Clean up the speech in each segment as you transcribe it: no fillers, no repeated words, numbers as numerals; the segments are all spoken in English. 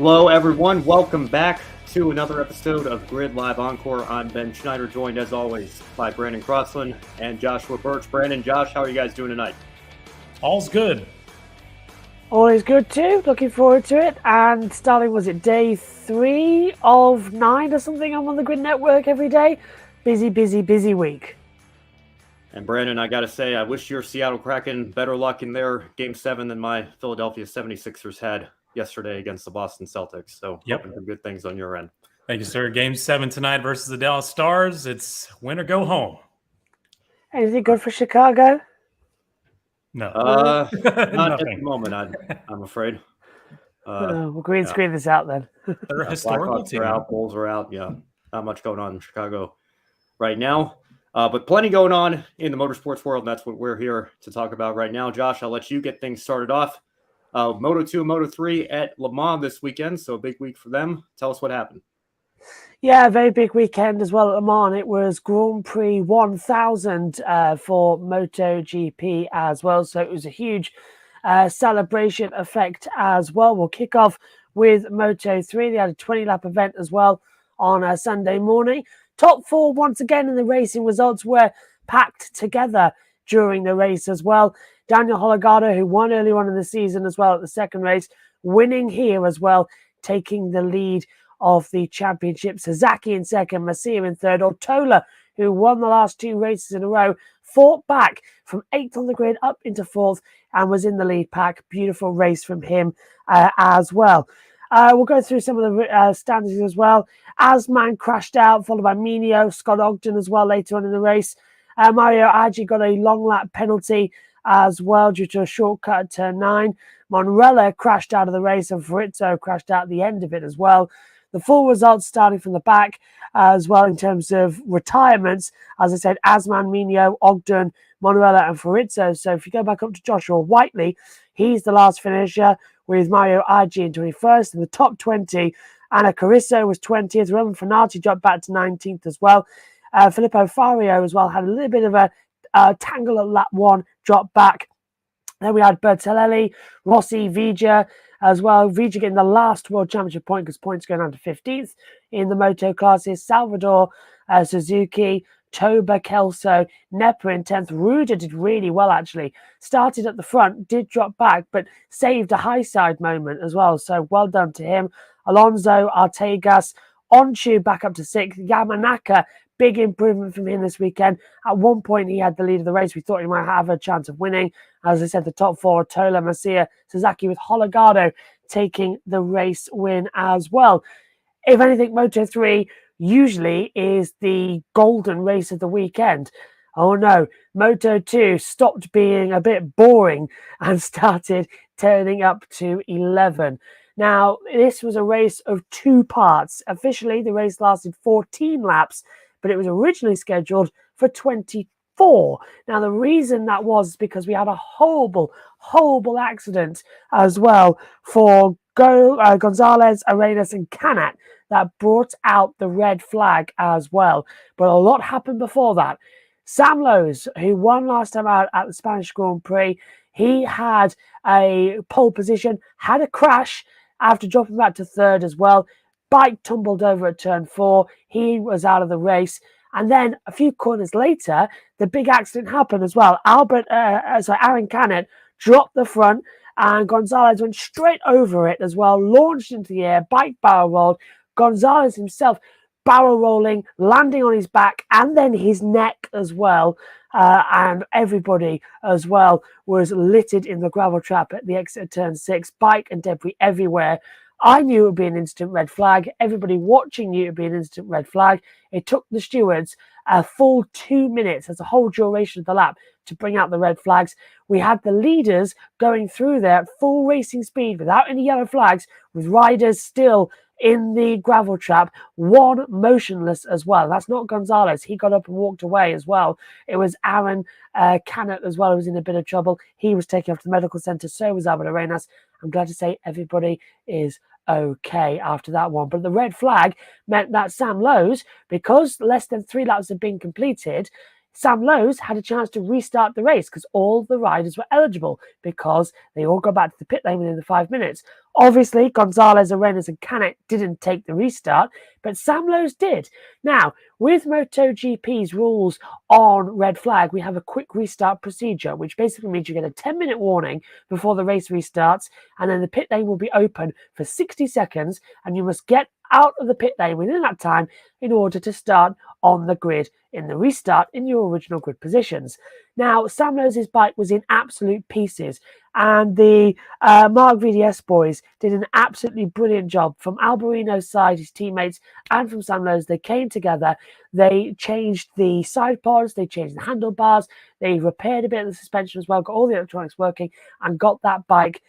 Hello, everyone. Welcome back to another episode of Grid Live Encore. I'm Ben Schneider, joined as always by Brandon Crossland and Joshua Birch. Brandon, Josh, how are you guys doing tonight? All's good. All is good too. Looking forward to it. And starting, was it day 3 of 9 or something? I'm on the Grid Network every day. Busy week. And Brandon, I got to say, I wish your Seattle Kraken better luck in their Game 7 than my Philadelphia 76ers had yesterday against the Boston Celtics. So hoping for good things on your end. Thank you, sir. Game 7 tonight versus the Dallas Stars. It's win or go home. Anything good for Chicago? No. Not at the moment, I'm afraid. We'll green screen this out then. They're a historical Blackhawks team. are out, Bulls are out. Yeah, not much going on in Chicago right now. But plenty going on in the motorsports world, and that's what we're here to talk about right now. Josh, I'll let you get things started off. Moto2 and Moto3 at Le Mans this weekend, so a big week for them. Tell us what happened. Yeah, very big weekend as well at Le Mans. It was Grand Prix 1000 for MotoGP as well, so it was a huge celebration effect as well. We'll kick off with Moto3. They had a 20-lap event as well on a Sunday morning. Top 4 once again in the racing results were packed together during the race as well. Daniel Holgado, who won early on in the season as well at the second race, winning here as well, taking the lead of the championship. Sasaki in second, Masia in third. Ortola, who won the last 2 races in a row, fought back from 8th on the grid up into 4th and was in the lead pack. Beautiful race from him as well. We'll go through some of the standings as well. Asman crashed out, followed by Minio, Scott Ogden as well later on in the race. Mario Aggi got a long lap penalty as well due to a shortcut at turn 9. Monrella crashed out of the race and Frizzo crashed out at the end of it as well. The full results starting from the back as well in terms of retirements. As I said, Asman, Minio, Ogden, Monrella and Frizzo. So if you go back up to Joshua Whiteley, he's the last finisher with Mario Aggi in 21st. In the top 20, Anna Carisso was 20th. Roman Fanati dropped back to 19th as well. Filippo Fario as well had a little bit of a tangle at lap 1, dropped back. Then we had Bertelelli, Rossi, Vigia as well. Vigia getting the last World Championship point because points going down to 15th in the moto classes. Salvador, Suzuki, Toba, Kelso, Nepa in 10th. Ruda did really well, actually. Started at the front, did drop back, but saved a high side moment as well. So well done to him. Alonso, Artegas, Onshu back up to 6th. Yamanaka, big improvement from him this weekend. At one point, he had the lead of the race. We thought he might have a chance of winning. As I said, the top 4, Tola, Masia, Sasaki with Holgado taking the race win as well. If anything, Moto3 usually is the golden race of the weekend. Oh no, Moto2 stopped being a bit boring and started turning up to 11. Now, this was a race of 2 parts. Officially, the race lasted 14 laps, but it was originally scheduled for 24. Now, the reason that was because we had a horrible accident as well for Gonzalez, Arenas and Canat that brought out the red flag as well. But a lot happened before that. Sam Lowes, who won last time out at the Spanish Grand Prix, he had a pole position, had a crash after dropping back to 3rd as well. Bike tumbled over at turn 4. He was out of the race. And then a few corners later, the big accident happened as well. Aaron Canet dropped the front and Gonzalez went straight over it as well, launched into the air, bike barrel rolled. Gonzalez himself barrel rolling, landing on his back and then his neck as well. And everybody as well was littered in the gravel trap at the exit of turn 6, bike and debris everywhere. I knew it would be an instant red flag. Everybody watching knew it would be an instant red flag. It took the stewards a full 2 minutes, as a whole duration of the lap, to bring out the red flags. We had the leaders going through there at full racing speed without any yellow flags, with riders still in the gravel trap, one motionless as well. That's not Gonzalez. He got up and walked away as well. It was Aaron Canet as well who was in a bit of trouble. He was taken off to the medical centre. So was Albert Arenas. I'm glad to say everybody is okay after that one. But the red flag meant that Sam Lowes, because less than 3 laps had been completed, Sam Lowes had a chance to restart the race because all the riders were eligible because they all got back to the pit lane within the 5 minutes. Obviously, Gonzalez, Arenas and Canet didn't take the restart, but Sam Lowes did. Now, with MotoGP's rules on red flag, we have a quick restart procedure, which basically means you get a 10-minute warning before the race restarts, and then the pit lane will be open for 60 seconds, and you must get out of the pit lane within that time in order to start on the grid in the restart in your original grid positions. Now, Sam Lowes' bike was in absolute pieces, and the Mark VDS boys did an absolutely brilliant job. From Alberino's side, his teammates, and from Sam Lowes, they came together. They changed the side pods, they changed the handlebars, they repaired a bit of the suspension as well, got all the electronics working, and got that bike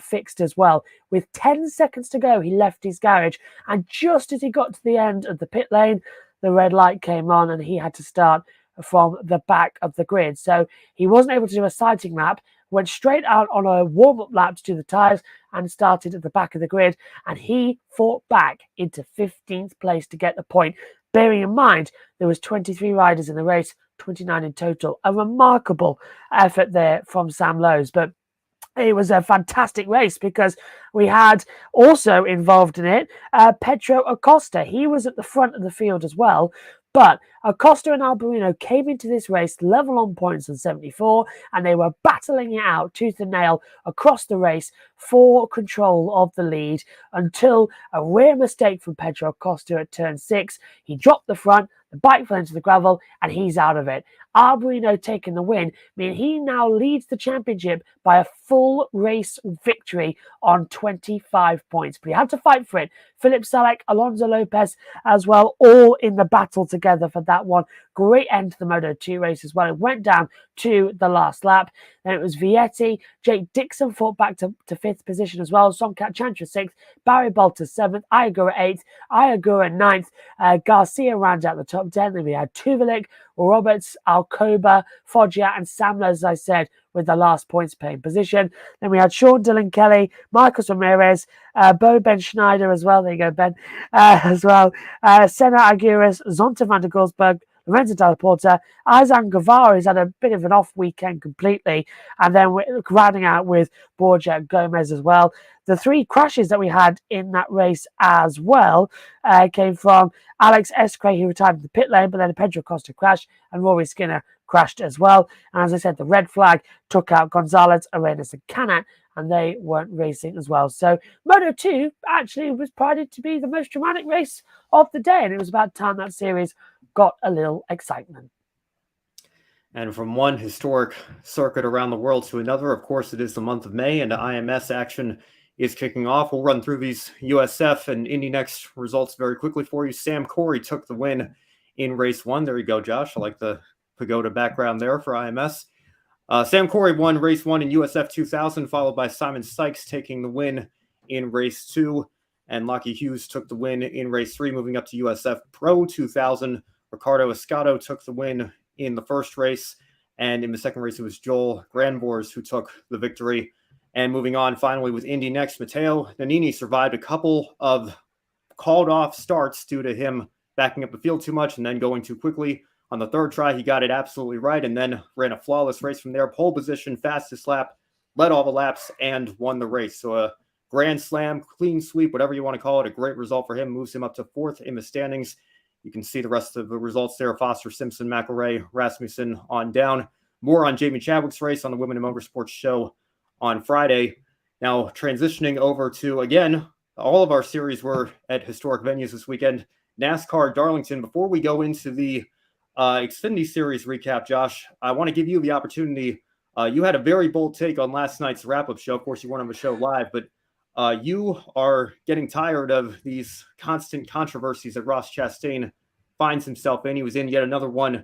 fixed as well. With 10 seconds to go, he left his garage, and just as he got to the end of the pit lane, the red light came on and he had to start from the back of the grid. So he wasn't able to do a sighting lap, went straight out on a warm-up lap to do the tyres and started at the back of the grid, and he fought back into 15th place to get the point. Bearing in mind, there was 23 riders in the race, 29 in total. A remarkable effort there from Sam Lowes, but it was a fantastic race because we had also involved in it Pedro Acosta. He was at the front of the field as well. But Acosta and Alberino came into this race level on points on 74, and they were battling it out tooth and nail across the race for control of the lead until a rare mistake from Pedro Acosta at turn 6. He dropped the front, the bike fell into the gravel, and he's out of it. Alberino taking the win, meaning he now leads the championship by a full race victory on 25 points. But he had to fight for it. Philip Salek, Alonso Lopez as well, all in the battle together for that one. Great end to the Moto2 race as well. It went down to the last lap. Then it was Vietti. Jake Dixon fought back to 5th position as well. Somcat Chantra 6th. Barry Bolter 7th. Iagura 8th. Iagura 9th. Garcia rounded out the top 10. Then we had Tuvelik, Roberts, Alcoba, Foggia and Sam Lowes, as I said, with the last points paying position. Then we had Sean Dillon Kelly, Marcus Ramirez, Bo Ben Schneider as well. There you go, Ben, as well. Senna Aguirre, Zonta van der Golsberg, Lorenzo Dalla Porta, Izan Guevara, who's had a bit of an off weekend completely. And then we're rounding out with Borja Gomez as well. The 3 crashes that we had in that race as well came from Alex Escray, who retired in the pit lane, but then a Pedro Costa crash, and Rory Skinner crashed as well. And as I said, the red flag took out Gonzalez, Arenas and Canet, and they weren't racing as well. So Moto2 actually was prided to be the most dramatic race of the day, and it was about time that series got a little excitement. And from one historic circuit around the world to another, of course, it is the month of May, and the IMS action is kicking off. We'll run through these USF and Indy NXT results very quickly for you. Sam Corey took the win in race 1. There you go, Josh. I like the pagoda background there for IMS. Sam Corey won race 1 in USF 2000, followed by Simon Sykes taking the win in race 2. And Lockie Hughes took the win in race 3, moving up to USF Pro 2000. Ricardo Escato took the win in the first race. And in the second race, it was Joel Grandbors who took the victory. And moving on finally with Indy NXT, Matteo Nannini survived a couple of called off starts due to him backing up the field too much and then going too quickly. On the third try, he got it absolutely right and then ran a flawless race from there. Pole position, fastest lap, led all the laps, and won the race. So a grand slam, clean sweep, whatever you want to call it, a great result for him. Moves him up to 4th in the standings. You can see the rest of the results there. Foster, Simpson, McElray, Rasmussen on down. More on Jamie Chadwick's race on the Women in Motorsports show on Friday. Now transitioning over to, again, all of our series were at historic venues this weekend. NASCAR Darlington. Before we go into the Xfinity Series recap, Josh, I want to give you the opportunity. You had a very bold take on last night's wrap-up show. Of course, you weren't on the show live, but you are getting tired of these constant controversies that Ross Chastain finds himself in. He was in yet another one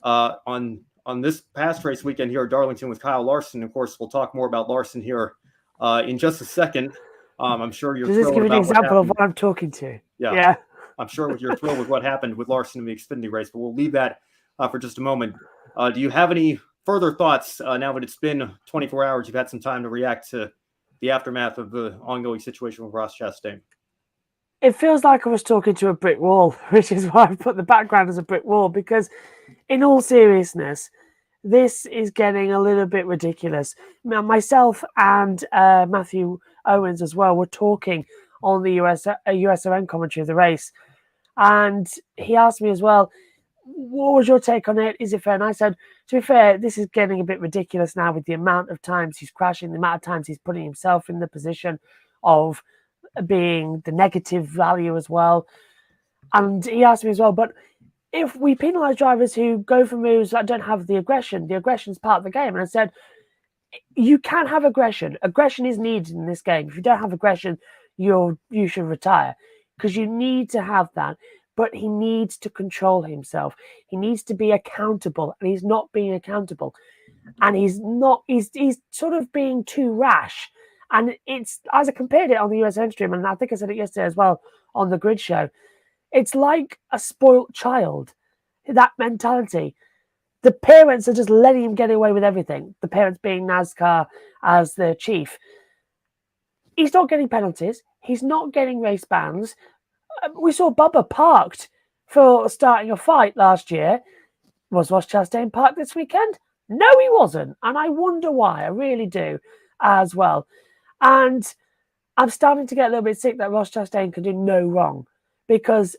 on this past race weekend here at Darlington with Kyle Larson. Of course, we'll talk more about Larson here in just a second. I'm sure you're Does this thrilled give you an about example of what I'm talking to? Yeah. I'm sure you're thrilled with what happened with Larson in the Xfinity race, but we'll leave that for just a moment. Do you have any further thoughts now that it's been 24 hours? You've had some time to react to the aftermath of the ongoing situation with Ross Chastain. It feels like I was talking to a brick wall, which is why I put the background as a brick wall, because in all seriousness, this is getting a little bit ridiculous. Now, myself and Matthew Owens as well were talking on the USON commentary of the race, and he asked me as well, what was your take on it? Is it fair? And I said, to be fair, this is getting a bit ridiculous now with the amount of times he's crashing, the amount of times he's putting himself in the position of being the negative value as well. And he asked me as well, but if we penalise drivers who go for moves that don't have the aggression's part of the game. And I said, you can have aggression. Aggression is needed in this game. If you don't have aggression, you should retire, because you need to have that. But he needs to control himself. He needs to be accountable, and he's not being accountable. And he's sort of being too rash. And it's, as I compared it on the USN stream, and I think I said it yesterday as well on the grid show, it's like a spoilt child, that mentality. The parents are just letting him get away with everything. The parents being NASCAR as the chief. He's not getting penalties. He's not getting race bans. We saw Bubba parked for starting a fight last year. Was Ross Chastain parked this weekend? No, he wasn't. And I wonder why. I really do as well. And I'm starting to get a little bit sick that Ross Chastain can do no wrong. Because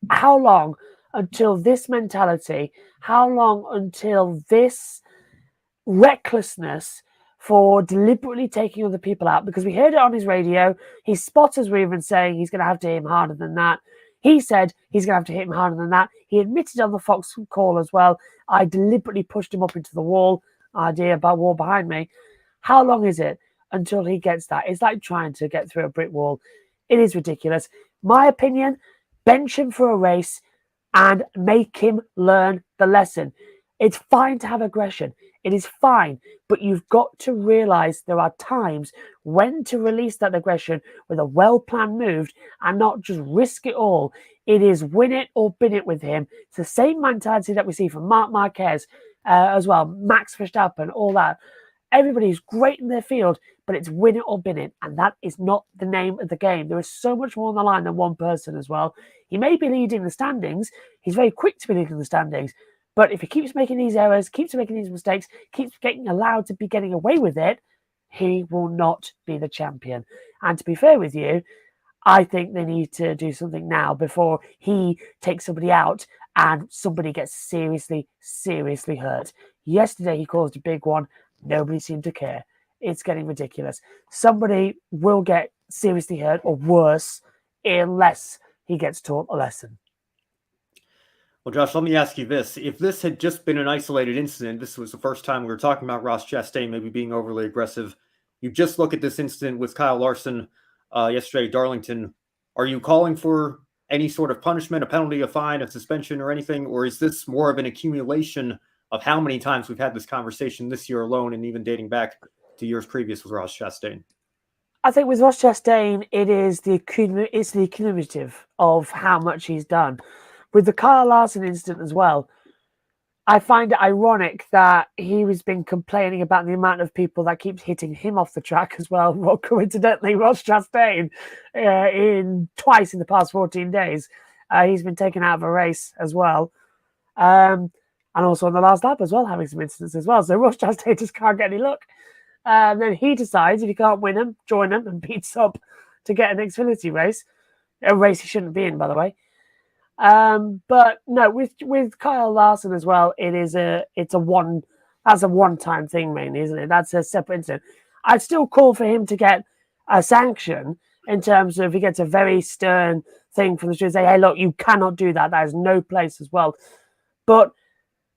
how long until this mentality, how long until this recklessness for deliberately taking other people out? Because we heard it on his radio. His spotters were even saying he's going to have to hit him harder than that. He said he's going to have to hit him harder than that. He admitted on the Fox call as well, I deliberately pushed him up into the wall. Idea about wall behind me. How long is it until he gets that? It's like trying to get through a brick wall. It is ridiculous. My opinion, bench him for a race and make him learn the lesson. It's fine to have aggression. It is fine. But you've got to realize there are times when to release that aggression with a well-planned move and not just risk it all. It is win it or bin it with him. It's the same mentality that we see from Marc Marquez as well, Max Verstappen, all that. Everybody's great in their field, but it's win it or bin it. And that is not the name of the game. There is so much more on the line than one person as well. He may be leading the standings. He's very quick to be leading the standings. But if he keeps making these errors, keeps making these mistakes, keeps getting allowed to be getting away with it, he will not be the champion. And to be fair with you, I think they need to do something now before he takes somebody out and somebody gets seriously, seriously hurt. Yesterday, he caused a big one. Nobody seemed to care. It's getting ridiculous. Somebody will get seriously hurt or worse unless he gets taught a lesson. Well, Josh, let me ask you this. If this had just been an isolated incident, this was the first time we were talking about Ross Chastain maybe being overly aggressive. You just look at this incident with Kyle Larson yesterday at Darlington. Are you calling for any sort of punishment, a penalty, a fine, a suspension, or anything? Or is this more of an accumulation of how many times we've had this conversation this year alone and even dating back to years previous with Ross Chastain? I think with Ross Chastain, it's the cumulative of how much he's done. With the Kyle Larson incident as well, I find it ironic that he has been complaining about the amount of people that keeps hitting him off the track as well. Well, coincidentally, Ross Chastain, twice in the past 14 days, he's been taken out of a race as well. And also on the last lap as well, having some incidents as well. So Ross Chastain just can't get any luck. Then he decides if he can't win him, join him and beats up to get an Xfinity race. A race he shouldn't be in, by the way. But no, with Kyle Larson as well, that's a one-time thing mainly, isn't it? That's a separate incident. I'd still call for him to get a sanction in terms of he gets a very stern thing from the street, say, hey, look, you cannot do that. That is no place as well. But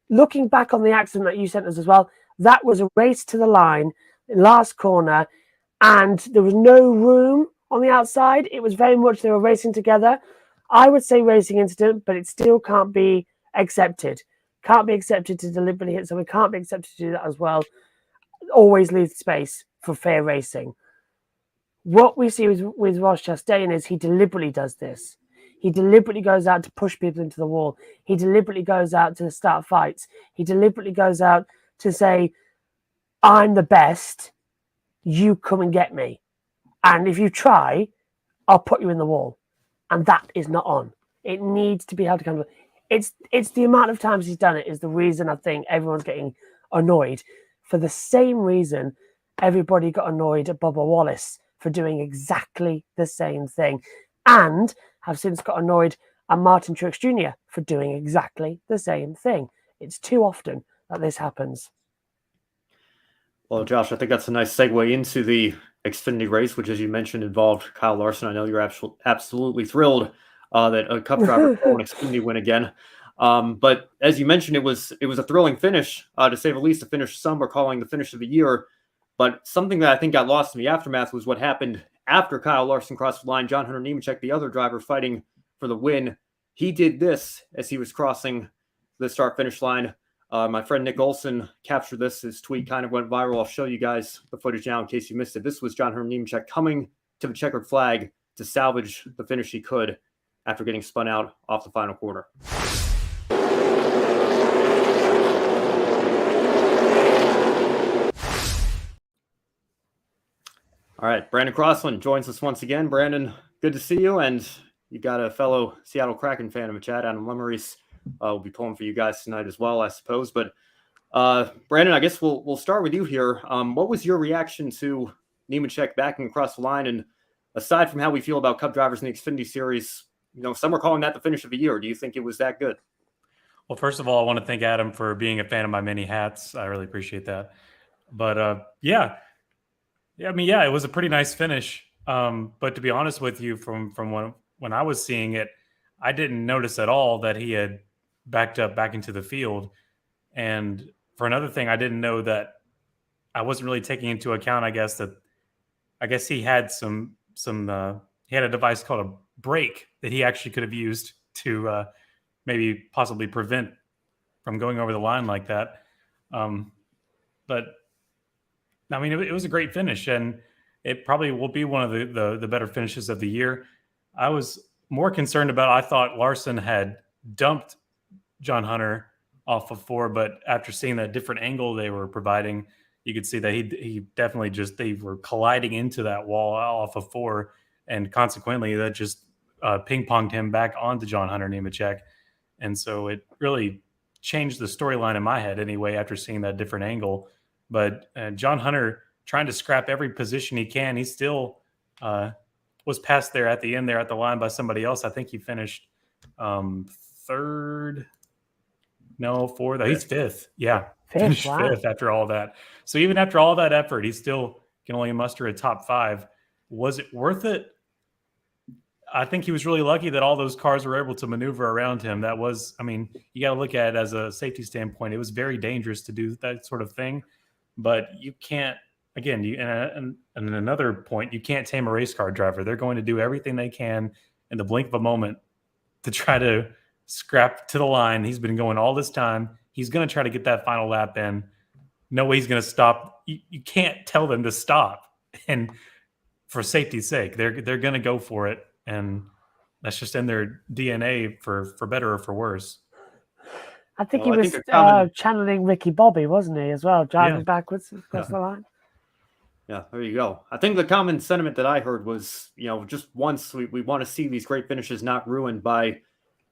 looking back on the accident that you sent us as well, that was a race to the line, last corner, and there was no room on the outside. It was very much they were racing together. I would say racing incident, but it still can't be accepted. Can't be accepted to deliberately hit someone. Can't be accepted to do that as well. Always leave space for fair racing. What we see with Ross Chastain is he deliberately does this. He deliberately goes out to push people into the wall. He deliberately goes out to start fights. He deliberately goes out to say, I'm the best. You come and get me. And if you try, I'll put you in the wall. And that is not on. It needs to be held accountable. It's the amount of times he's done it is the reason I think everyone's getting annoyed. For the same reason, everybody got annoyed at Bubba Wallace for doing exactly the same thing, and have since got annoyed at Martin Truex Jr. for doing exactly the same thing. It's too often that this happens. Well, Josh, I think that's a nice segue into the Xfinity race, which, as you mentioned, involved Kyle Larson. I know you're absolutely thrilled that a Cup driver pulled an Xfinity win again. But as you mentioned, it was a thrilling finish, to say the least. A finish some are calling the finish of the year. But something that I think got lost in the aftermath was what happened after Kyle Larson crossed the line. John Hunter Nemechek, the other driver fighting for the win, he did this as he was crossing the start-finish line. My friend Nick Olson captured this. His tweet kind of went viral. I'll show you guys the footage now in case you missed it. This was John Hunter Nemechek coming to the checkered flag to salvage the finish he could after getting spun out off the final corner. All right, Brandon Crossland joins us once again. Brandon, good to see you. And you got a fellow Seattle Kraken fan in the chat, Adam Lemeries. We'll be pulling for you guys tonight as well, I suppose. But Brandon, I guess we'll start with you here. What was your reaction to Nemechek backing across the line? And aside from how we feel about Cup drivers in the Xfinity Series, some are calling that the finish of the year. Do you think it was that good? Well, first of all, I want to thank Adam for being a fan of my many hats. I really appreciate that. But yeah, it was a pretty nice finish. But to be honest with you, from when I was seeing it, I didn't notice at all that he had backed up back into the field. And for another thing, I didn't know that I wasn't really taking into account, I guess he had he had a device called a brake that he actually could have used to maybe possibly prevent from going over the line like that. But I mean, it was a great finish, and it probably will be one of the better finishes of the year. I was more concerned about, I thought Larson had dumped John Hunter off of 4, but after seeing that different angle they were providing, you could see that he definitely they were colliding into that wall off of 4, and consequently that just ping-ponged him back onto John Hunter Nemechek. And so it really changed the storyline in my head anyway after seeing that different angle. But John Hunter trying to scrap every position he can. He still was passed there at the end there at the line by somebody else. I think he finished third. No, fourth. He's fifth. Yeah, finished fifth after all that. So even after all that effort, he still can only muster a top 5. Was it worth it? I think he was really lucky that all those cars were able to maneuver around him. That was, I mean, you got to look at it as a safety standpoint. It was very dangerous to do that sort of thing. But you can't, again, and another point, you can't tame a race car driver. They're going to do everything they can in the blink of a moment to try to scrap to the line. He's been going all this time. He's going to try to get that final lap in. No way he's going to stop. You can't tell them to stop. And for safety's sake, they're going to go for it. And that's just in their DNA for better or for worse. I think he was channeling Ricky Bobby, wasn't he, as well, driving backwards across the line? Yeah, there you go. I think the common sentiment that I heard was, just once we want to see these great finishes not ruined by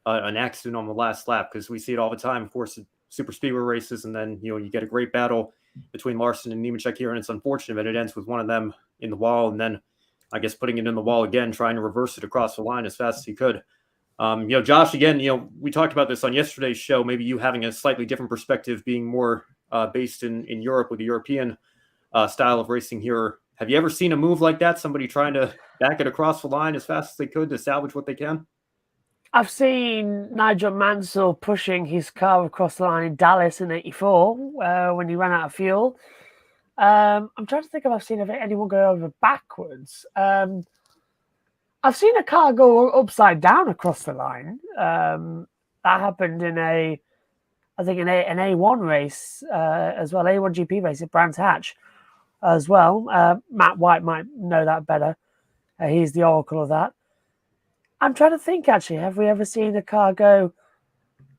an accident on the last lap, because we see it all the time, of course, at super speedway races, and then, you get a great battle between Larson and Nemechek here, and it's unfortunate that it ends with one of them in the wall, and then, I guess, putting it in the wall again, trying to reverse it across the line as fast as he could. Josh, again, we talked about this on yesterday's show, maybe you having a slightly different perspective, being more based in Europe with the European style of racing here. Have you ever seen a move like that? Somebody trying to back it across the line as fast as they could to salvage what they can? I've seen Nigel Mansell pushing his car across the line in Dallas in '84 when he ran out of fuel. I'm trying to think if I've seen anyone go over backwards. I've seen a car go upside down across the line. That happened in an A1 race as well, A1 GP race at Brands Hatch as well. Matt White might know that better. He's the oracle of that. I'm trying to think, actually, have we ever seen a car go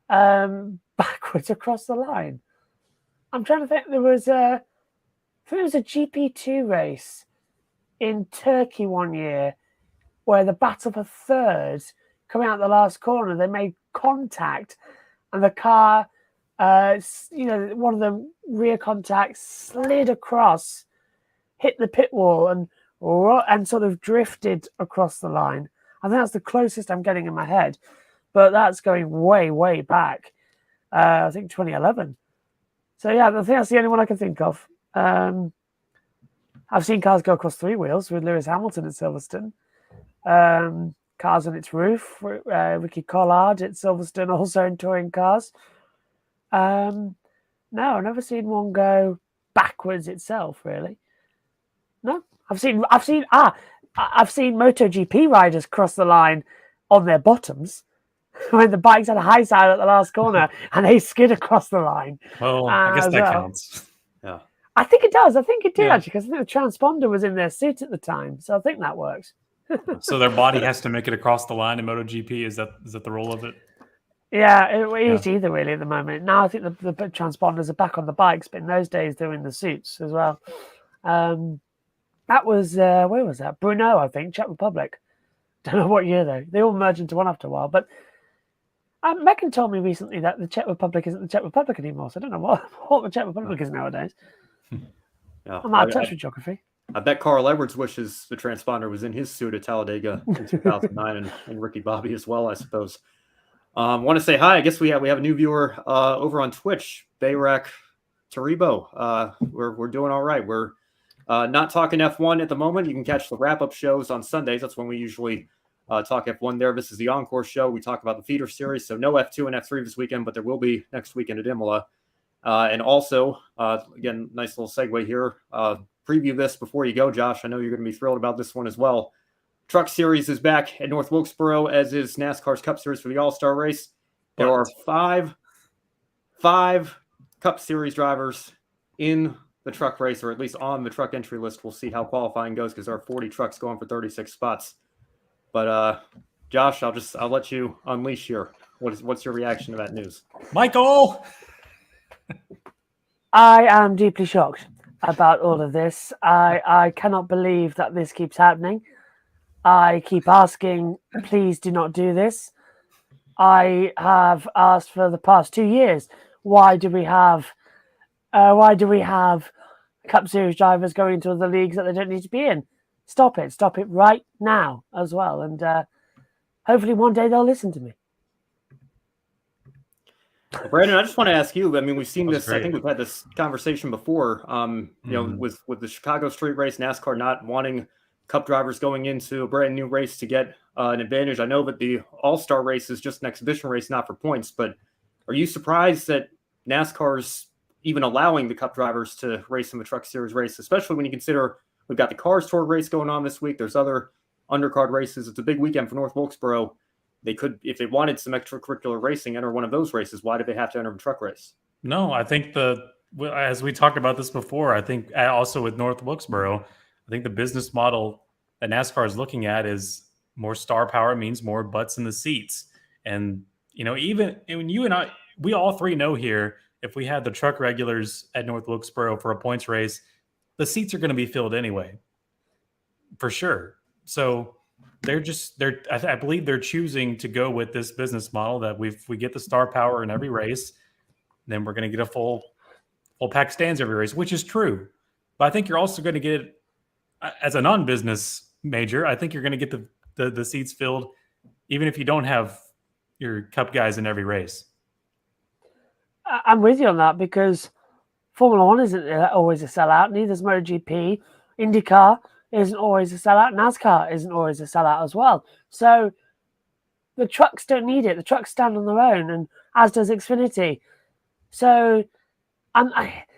backwards across the line? I'm trying to think. There was a GP2 race in Turkey one year where the battle for third, coming out the last corner, they made contact, and the car, one of the rear contacts slid across, hit the pit wall, and sort of drifted across the line. I think that's the closest I'm getting in my head, but that's going way, way back. I think 2011. So yeah, I think that's the only one I can think of. I've seen cars go across three wheels with Lewis Hamilton at Silverstone. Cars on its roof. Ricky Collard at Silverstone, also in touring cars. No, I've never seen one go backwards itself. Really, no. I've seen MotoGP riders cross the line on their bottoms when the bikes had a high side at the last corner and they skid across the line. Well, I guess that counts. Yeah. I think it does. I think it did actually, because I think the transponder was in their seat at the time, so I think that works. So their body has to make it across the line in MotoGP. Is that the role of it? Yeah, it is either really at the moment. Now I think the transponders are back on the bikes, but in those days they were in the suits as well. That was where was that? Brno, I think, Czech Republic. Don't know what year though. They all merged into one after a while. But Megan told me recently that the Czech Republic isn't the Czech Republic anymore. So I don't know what the Czech Republic is nowadays. Yeah, I'm out of touch with geography. I bet Carl Edwards wishes the transponder was in his suit at Talladega in 2009, and Ricky Bobby as well, I suppose. Want to say hi. I guess we have a new viewer over on Twitch, Bayrak Taribo. We're doing all right. We're not talking F1 at the moment. You can catch the wrap-up shows on Sundays. That's when we usually talk F1 there. This is the Encore show. We talk about the feeder series. So no F2 and F3 this weekend, but there will be next weekend at Imola. And also, again, nice little segue here. Preview this before you go, Josh. I know you're going to be thrilled about this one as well. Truck Series is back at North Wilkesboro, as is NASCAR's Cup Series for the All-Star race. There are five Cup Series drivers in the truck race, or at least on the truck entry list. We'll see how qualifying goes because there are 40 trucks going for 36 spots. But Josh, I'll let you unleash here. What's your reaction to that news? Michael! I am deeply shocked about all of this. I cannot believe that this keeps happening. I keep asking, please do not do this. I have asked for the past 2 years, why do we have Cup Series drivers going into other leagues that they don't need to be in? Stop it right now as well. And hopefully one day they'll listen to me. Brandon, I just want to ask you. I mean, we've seen this. Great. I think we've had this conversation before. With the Chicago Street Race, NASCAR not wanting Cup drivers going into a brand new race to get an advantage. I know that the All-Star race is just an exhibition race, not for points. But are you surprised that NASCAR's even allowing the Cup drivers to race in the Truck Series race, especially when you consider we've got the Cars Tour race going on this week. There's other undercard races. It's a big weekend for North Wilkesboro. They could, if they wanted some extracurricular racing, enter one of those races. Why do they have to enter a truck race? No, I think as we talked about this before, I think also with North Wilkesboro, I think the business model that NASCAR is looking at is more star power means more butts in the seats. And, even when you and I, we all three know here, if we had the truck regulars at North Wilkesboro for a points race, the seats are going to be filled anyway, for sure. So I believe they're choosing to go with this business model that we get the star power in every race, then we're going to get a full pack stands every race, which is true. But I think you're also going to get it as a non-business major. I think you're going to get the seats filled even if you don't have your Cup guys in every race. I'm with you on that because Formula One isn't always a sellout. Neither is MotoGP. INDYCAR isn't always a sellout. NASCAR isn't always a sellout as well. So the trucks don't need it. The trucks stand on their own, and as does Xfinity. So, so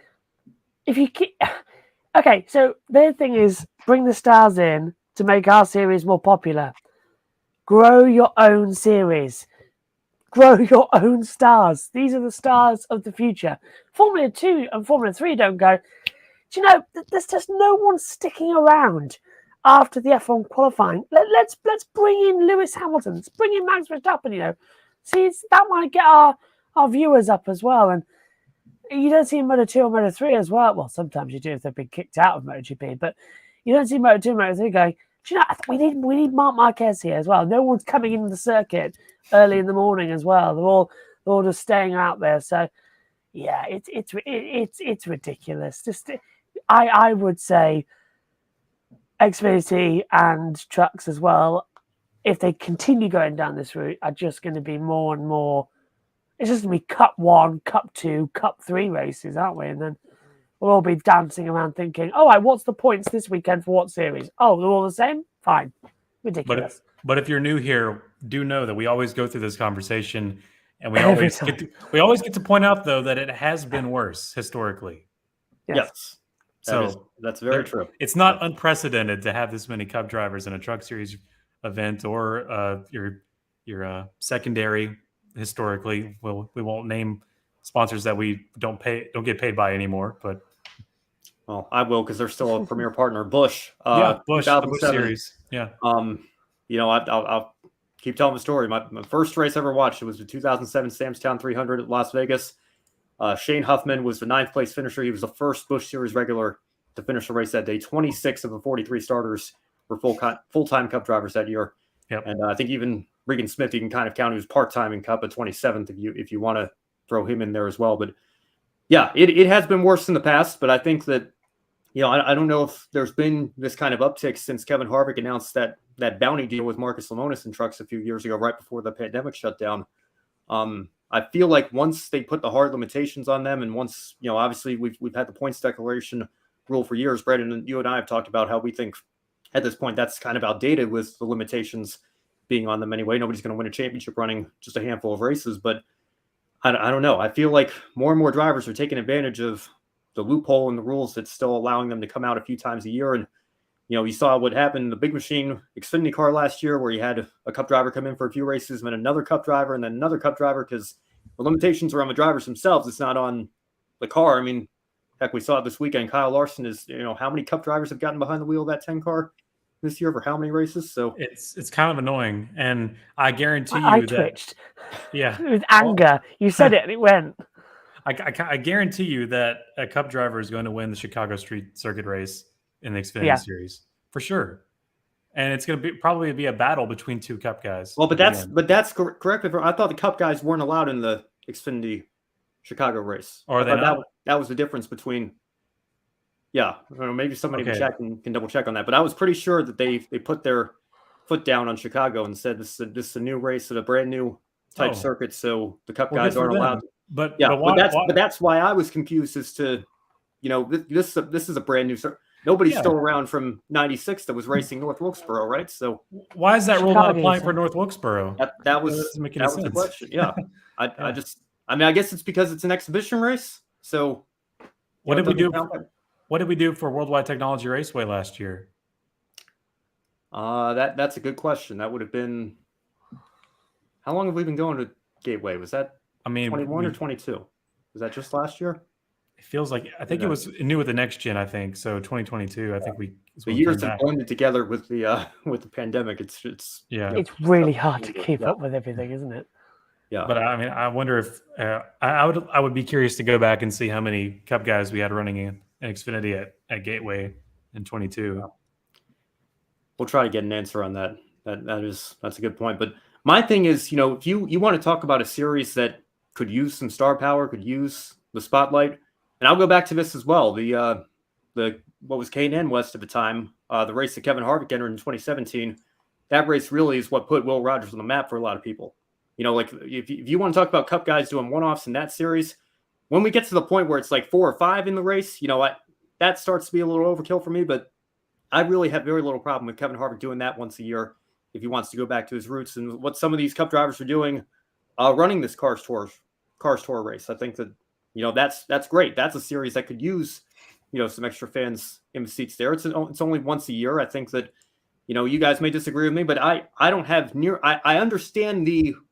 their thing is bring the stars in to make our series more popular. Grow your own series. Grow your own stars. These are the stars of the future. Formula 2 and Formula 3 don't go, do you know, there's just no one sticking around after the F1 qualifying. Let's bring in Lewis Hamilton. Let's bring in Max Verstappen, See, that might get our viewers up as well. And you don't see Moto2 or Moto3 as well. Well, sometimes you do if they've been kicked out of MotoGP. But you don't see Moto2 and Moto3 going, Do you know, we need Marc Marquez here as well. No one's coming into the circuit early in the morning as well. They're all just staying out there. So yeah, it's ridiculous. Just I would say Xfinity and trucks as well, if they continue going down this route, are just going to be more and more. It's just going to be Cup 1, Cup 2, Cup 3 races, aren't we? And then we'll all be dancing around thinking, all right, what's the points this weekend for what series? Oh, they're all the same? Fine. Ridiculous. But if you're new here, do know that we always go through this conversation, and we always get to point out, though, that it has been worse historically. Yes. That's very true. It's not unprecedented to have this many Cup drivers in a Truck Series event or your secondary. Historically, we won't name sponsors that we don't get paid by anymore, but I will, because they're still a premier partner. Busch, Busch, the Busch Series, yeah. I'll keep telling the story. My first race I ever watched, it was the 2007 Samstown 300 at Las Vegas. Shane Huffman was the 9th place finisher. He was the first Busch Series regular to finish the race that day. 26 of the 43 starters were full-time Cup drivers that year. Yep. And I think even Regan Smith, you can kind of count, he was part-time in Cup at 27th if you want to throw him in there as well. But yeah, it has been worse in the past, but I think that, I don't know if there's been this kind of uptick since Kevin Harvick announced that bounty deal with Marcus Lemonis in trucks a few years ago, right before the pandemic shut down. I feel like once they put the hard limitations on them, and once, obviously we've had the points declaration rule for years. Brandon, and you and I have talked about how we think at this point that's kind of outdated with the limitations being on them anyway. Nobody's going to win a championship running just a handful of races, but I don't know. I feel like more and more drivers are taking advantage of the loophole in the rules that's still allowing them to come out a few times a year. And, you saw what happened in the Big Machine Xfinity car last year, where you had a Cup driver come in for a few races, and then another Cup driver, and then another Cup driver, because the limitations are on the drivers themselves. It's not on the car. I mean, heck, we saw it this weekend. Kyle Larson is, how many Cup drivers have gotten behind the wheel of that 10 car this year for how many races? So it's kind of annoying, and I guarantee you I that twitched. Yeah, with anger. You said it, and it went. I guarantee you that a Cup driver is going to win the Chicago Street Circuit race in the Xfinity Series for sure, and it's going to probably be a battle between two Cup guys. Well, but that's correct. I thought the Cup guys weren't allowed in the Xfinity Chicago race. Or that was the difference between. Yeah, I don't know, maybe somebody can double check on that, but I was pretty sure that they put their foot down on Chicago and said this is a new race at a brand new type circuit, so the Cup guys aren't allowed. But that's why I was confused as to, this is a brand new circuit. Nobody's still around from '96 that was racing North Wilkesboro, right? So why is that rule not applying for North Wilkesboro? That was the question. Yeah, I guess it's because it's an exhibition race. So what did we do? What did we do for Worldwide Technology Raceway last year? That's a good question. That would have been, how long have we been going to Gateway? Was that 21 or 22? Was that just last year? It feels like, I think it was new with the next gen, I think. So 2022, I think the years have blended together with the pandemic. It's really hard to keep up with everything, isn't it? Yeah. But I wonder if I would be curious to go back and see how many Cup guys we had running in Xfinity at Gateway in 22. We'll try to get an answer on that. That's a good point. But my thing is, if you want to talk about a series that could use some star power, could use the spotlight, and I'll go back to this as well. The what was K&N West at the time, the race that Kevin Harvick entered in 2017. That race really is what put Will Rogers on the map for a lot of people. Like if you want to talk about Cup guys doing one-offs in that series, when we get to the point where it's like 4 or 5 in the race, that starts to be a little overkill for me. But I really have very little problem with Kevin Harvick doing that once a year if he wants to go back to his roots. And what some of these Cup drivers are doing, running this Cars Tour race, I think that that's great. That's a series that could use some extra fans in the seats there. It's only once a year. I think that you guys may disagree with me, but I don't have I understand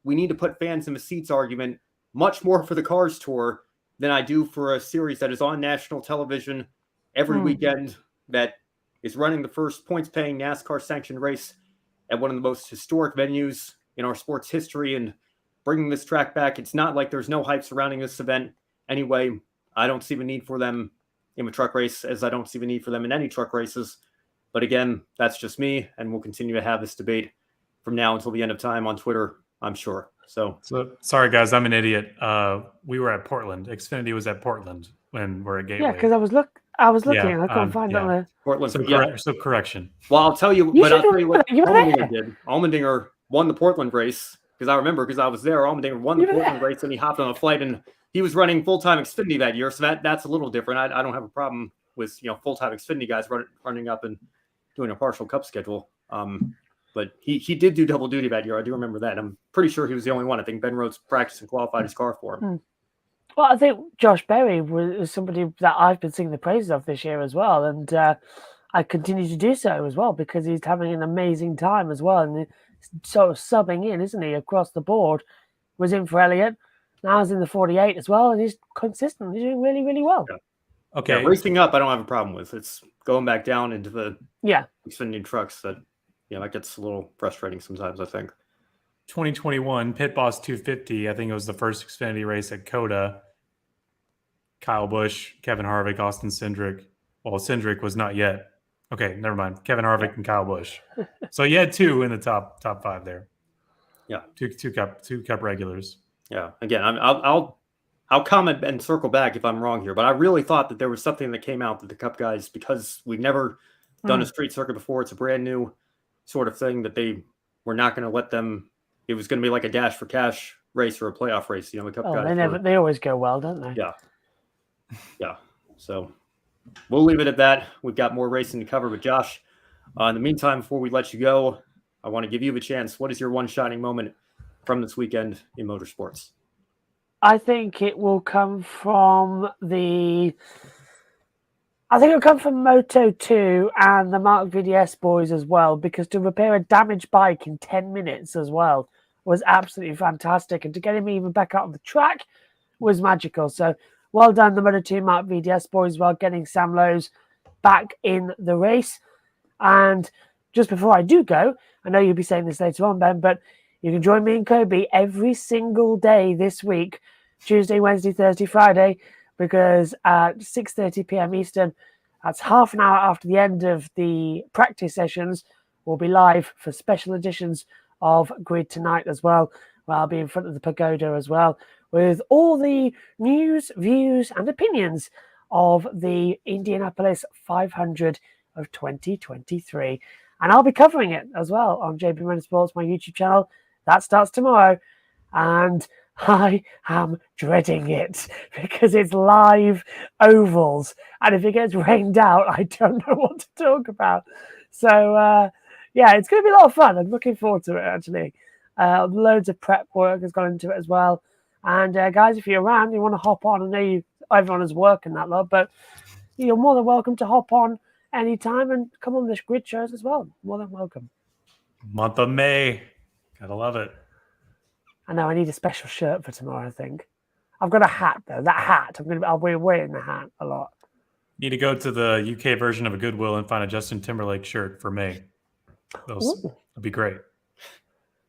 we need to put fans in the seats argument much more for the Cars Tour than I do for a series that is on national television every weekend, that is running the first points-paying NASCAR sanctioned race at one of the most historic venues in our sports history, and bringing this track back. It's not like there's no hype surrounding this event anyway. I don't see the need for them in a truck race, as I don't see the need for them in any truck races. But again, that's just me, and we'll continue to have this debate from now until the end of time on Twitter, I'm sure. So sorry, guys, I'm an idiot. We were at Portland. Xfinity was at Portland when we're at Gateway. Yeah, because I was looking and I couldn't find it on there. Portland. So correction. Well, I'll tell you, I'll tell you what you were Allmendinger did. Allmendinger won the Portland race because I remember because I was there. Allmendinger won the Portland race and he hopped on a flight and he was running full-time Xfinity that year. So that's a little different. I don't have a problem with full-time Xfinity guys running up and doing a partial Cup schedule. But he did do double duty that year. I do remember that. I'm pretty sure he was the only one. I think Ben Rhodes practiced and qualified his car for him. Well, I think Josh Berry was somebody that I've been singing the praises of this year as well. And I continue to do so as well because he's having an amazing time as well. And he's sort of subbing in, isn't he, across the board. Was in for Elliott. Now he's in the 48 as well. And he's consistent. He's doing really, really well. Yeah. Okay. Yeah, racing up, I don't have a problem with. It's going back down into the Xfinity trucks that gets a little frustrating sometimes, I think. 2021 Pit Boss 250. I think it was the first Xfinity race at COTA. Kyle Busch, Kevin Harvick, Austin Cindric. Well, Cindric was not yet. Okay, never mind. Kevin Harvick and Kyle Busch. So you had two in the top five there. Yeah, two cup regulars. Yeah. Again, I'll comment and circle back if I'm wrong here, but I really thought that there was something that came out that the Cup guys, because we've never done a street circuit before, it's a brand new sort of thing that they were not going to let them. It was going to be like a dash for cash race or a playoff race. The Cup guys. They always go well, don't they? Yeah. Yeah. So we'll leave it at that. We've got more racing to cover with Josh. In the meantime, before we let you go, I want to give you the chance. What is your one shining moment from this weekend in motorsports? I think it will come from Moto2 and the Mark VDS boys as well, because to repair a damaged bike in 10 minutes as well was absolutely fantastic. And to get him even back out on the track was magical. So well done, the Moto2 Mark VDS boys, while getting Sam Lowes back in the race. And just before I do go, I know you'll be saying this later on, Ben, but you can join me and Kobe every single day this week, Tuesday, Wednesday, Thursday, Friday, because at 6:30 p.m. Eastern, that's half an hour after the end of the practice sessions, we'll be live for special editions of Grid Tonight as well, where I'll be in front of the pagoda as well, with all the news, views, and opinions of the Indianapolis 500 of 2023. And I'll be covering it as well on JB Motorsports, my YouTube channel. That starts tomorrow. And I am dreading it because it's live ovals. And if it gets rained out, I don't know what to talk about. So, it's going to be a lot of fun. I'm looking forward to it, actually. Loads of prep work has gone into it as well. And, guys, if you're around, you want to hop on. I know everyone is working that lot, but you're more than welcome to hop on anytime and come on the grid shows as well. More than welcome. Month of May. Gotta love it. I know I need a special shirt for tomorrow, I think. I've got a hat, though. That hat, I'll be wearing the hat a lot. Need to go to the UK version of a Goodwill and find a Justin Timberlake shirt for May. Those would be great.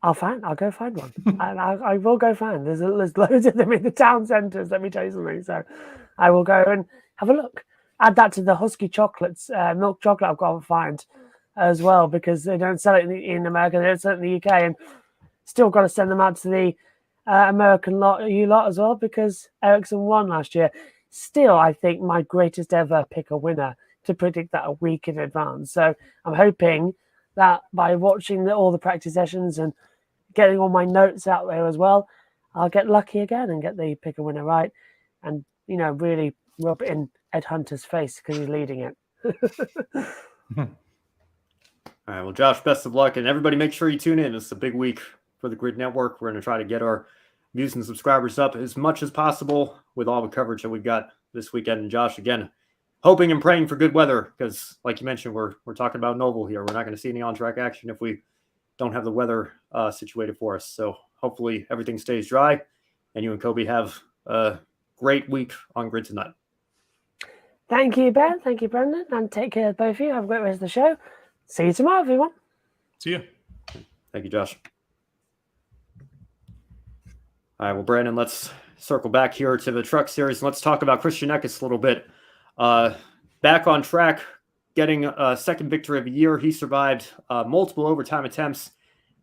I'll go find one. I will go find. There's loads of them in the town centres, let me tell you something. So I will go and have a look. Add that to the Husky chocolates, milk chocolate I've got to find as well, because they don't sell it in America, they don't sell it in the UK, and still got to send them out to the American lot as well, because Ericsson won last year. Still, I think my greatest ever pick a winner to predict that a week in advance. So I'm hoping that by watching all the practice sessions and getting all my notes out there as well, I'll get lucky again and get the pick a winner right, and really rub it in Ed Hunter's face because he's leading it. All right, well, Josh, best of luck, and everybody make sure you tune in. It's a big week for the Grid Network. We're going to try to get our views and subscribers up as much as possible with all the coverage that we've got this weekend. And Josh, again, hoping and praying for good weather, because like you mentioned, we're talking about Noble here. We're not going to see any on-track action if we don't have the weather situated for us. So hopefully everything stays dry, and you and Kobe have a great week on Grid Tonight. Thank you, Ben. Thank you, Brendan. And take care, both of you. Have a great rest of the show. See you tomorrow, everyone. See you. Thank you, Josh. All right, well, Brandon, let's circle back here to the Truck Series. Let's talk about Christian Eckes a little bit. Back on track, getting a second victory of the year. He survived multiple overtime attempts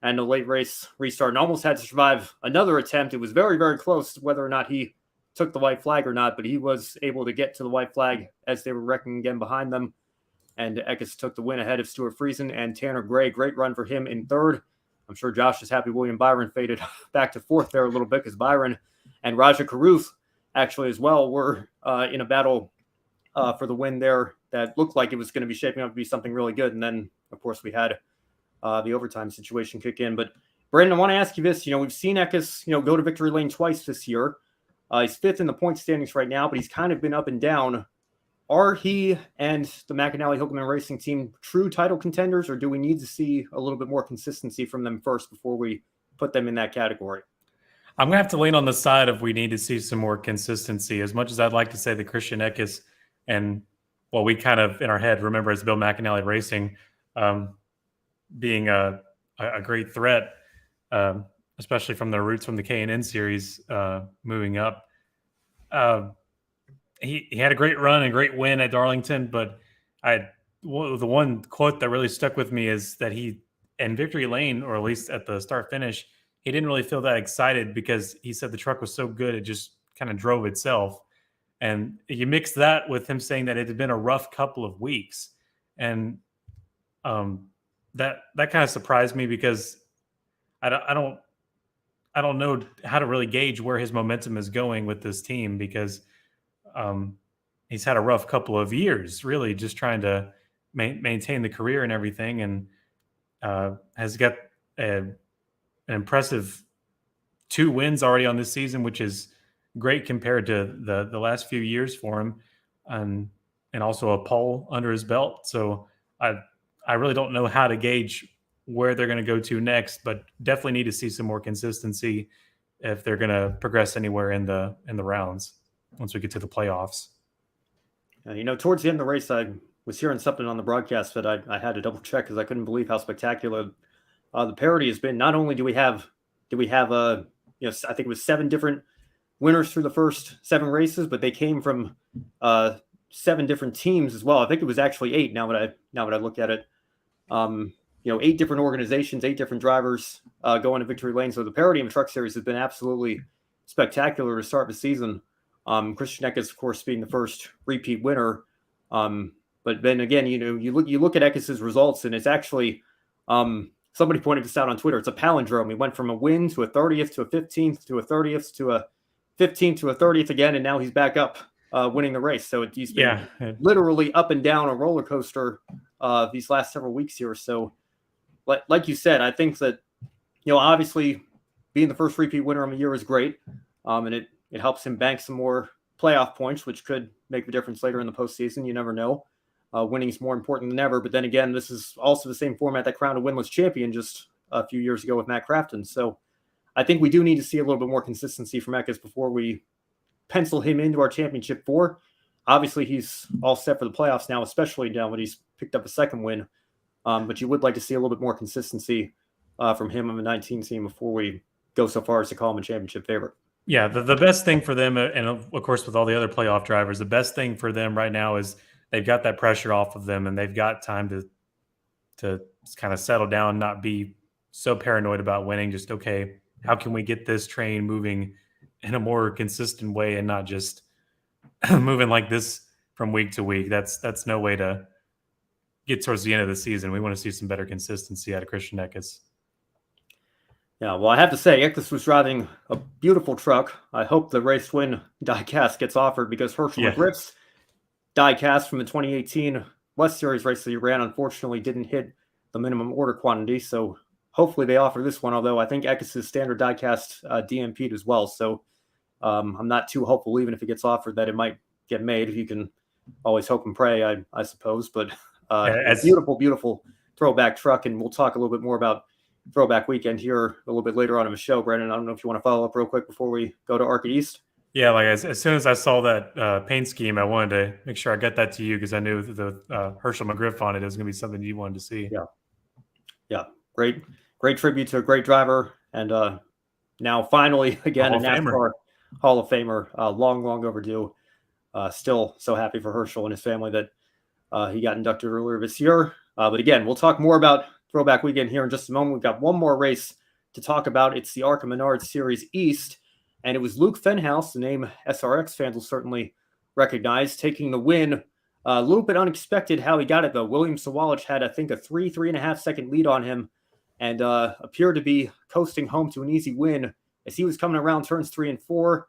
and a late race restart and almost had to survive another attempt. It was very, very close whether or not he took the white flag or not, but he was able to get to the white flag as they were wrecking again behind them. And Eckes took the win ahead of Stuart Friesen and Tanner Gray. Great run for him in third. I'm sure Josh is happy William Byron faded back to fourth there a little bit because Byron and Raja Caruth actually as well were in a battle for the win there that looked like it was going to be shaping up to be something really good. And then, of course, we had the overtime situation kick in. But, Brandon, I want to ask you this. We've seen Eckes, go to victory lane twice this year. He's fifth in the point standings right now, but he's kind of been up and down. Are he and the McAnally-Hilgeman Racing team true title contenders, or do we need to see a little bit more consistency from them first before we put them in that category? I'm going to have to lean on the side of we need to see some more consistency. As much as I'd like to say that Christian Eckes and what we kind of in our head remember as Bill McAnally Racing being a great threat, especially from their roots from the K&N series moving up. He had a great run and great win at Darlington, but the one quote that really stuck with me is that he, in victory lane, or at least at the start finish, he didn't really feel that excited because he said the truck was so good it just kind of drove itself. And you mix that with him saying that it had been a rough couple of weeks, and that kind of surprised me because I don't know how to really gauge where his momentum is going with this team because he's had a rough couple of years, really just trying to maintain the career and everything, and has got an impressive 2 wins already on this season, which is great compared to the last few years for him, and also a pole under his belt. So I really don't know how to gauge where they're going to go to next, but definitely need to see some more consistency if they're going to progress anywhere in the rounds once we get to the playoffs. Towards the end of the race, I was hearing something on the broadcast that I had to double check because I couldn't believe how spectacular the parity has been. Not only do we have I think it was 7 different winners through the first 7 races, but they came from 7 different teams as well. I think it was actually 8 now that I look at it. 8 different organizations, 8 different drivers going to victory lane. So the parity in the Truck Series has been absolutely spectacular to start the season. Christian Eckes, of course, being the first repeat winner. But then again, you look at Eckes' results, and it's actually somebody pointed this out on Twitter. It's a palindrome. He went from a win to a 30th to a 15th to a 30th to a 15th to a 30th again, and now he's back up winning the race. So he's been literally up and down a roller coaster these last several weeks here. So like you said, I think that, obviously being the first repeat winner of the year is great. And it helps him bank some more playoff points, which could make the difference later in the postseason. You never know. Winning is more important than ever. But then again, this is also the same format that crowned a winless champion just a few years ago with Matt Crafton. So I think we do need to see a little bit more consistency from Eckes before we pencil him into our championship 4. Obviously, he's all set for the playoffs now, especially now that he's picked up a second win. But you would like to see a little bit more consistency from him on the 19 team before we go so far as to call him a championship favorite. Yeah, the best thing for them, and of course with all the other playoff drivers, the best thing for them right now is they've got that pressure off of them, and they've got time to kind of settle down, not be so paranoid about winning. Just, okay, how can we get this train moving in a more consistent way and not just moving like this from week to week? That's no way to get towards the end of the season. We want to see some better consistency out of Christian Eckes. Yeah, well, I have to say, Eckes was driving a beautiful truck. I hope the race win diecast gets offered because Herschel McGriff's diecast from the 2018 West Series race that he ran unfortunately didn't hit the minimum order quantity. So hopefully they offer this one, although I think Eckes' standard diecast DMP'd as well. So I'm not too hopeful, even if it gets offered, that it might get made. You can always hope and pray, I suppose. But it's a beautiful, beautiful throwback truck. And we'll talk a little bit more about Throwback Weekend here a little bit later on in the show. Brandon, I don't know if you want to follow up real quick before we go to ARCA East. Yeah, like as soon as I saw that paint scheme, I wanted to make sure I got that to you because I knew the Herschel McGriff on it was going to be something you wanted to see. Yeah, great tribute to a great driver, and now finally again a NASCAR Hall of Famer. Long overdue. Still so happy for Herschel and his family that He got inducted earlier this year. But again, we'll talk more about Throwback Weekend here in just a moment. We've got one more race to talk about. It's the ARCA Menards Series East, and it was Luke Fenhouse, the name SRX fans will certainly recognize, taking the win. A little bit unexpected how he got it, though. William Sawalich had, I think, a 3.5 second lead on him and appeared to be coasting home to an easy win as he was coming around turns 3 and 4.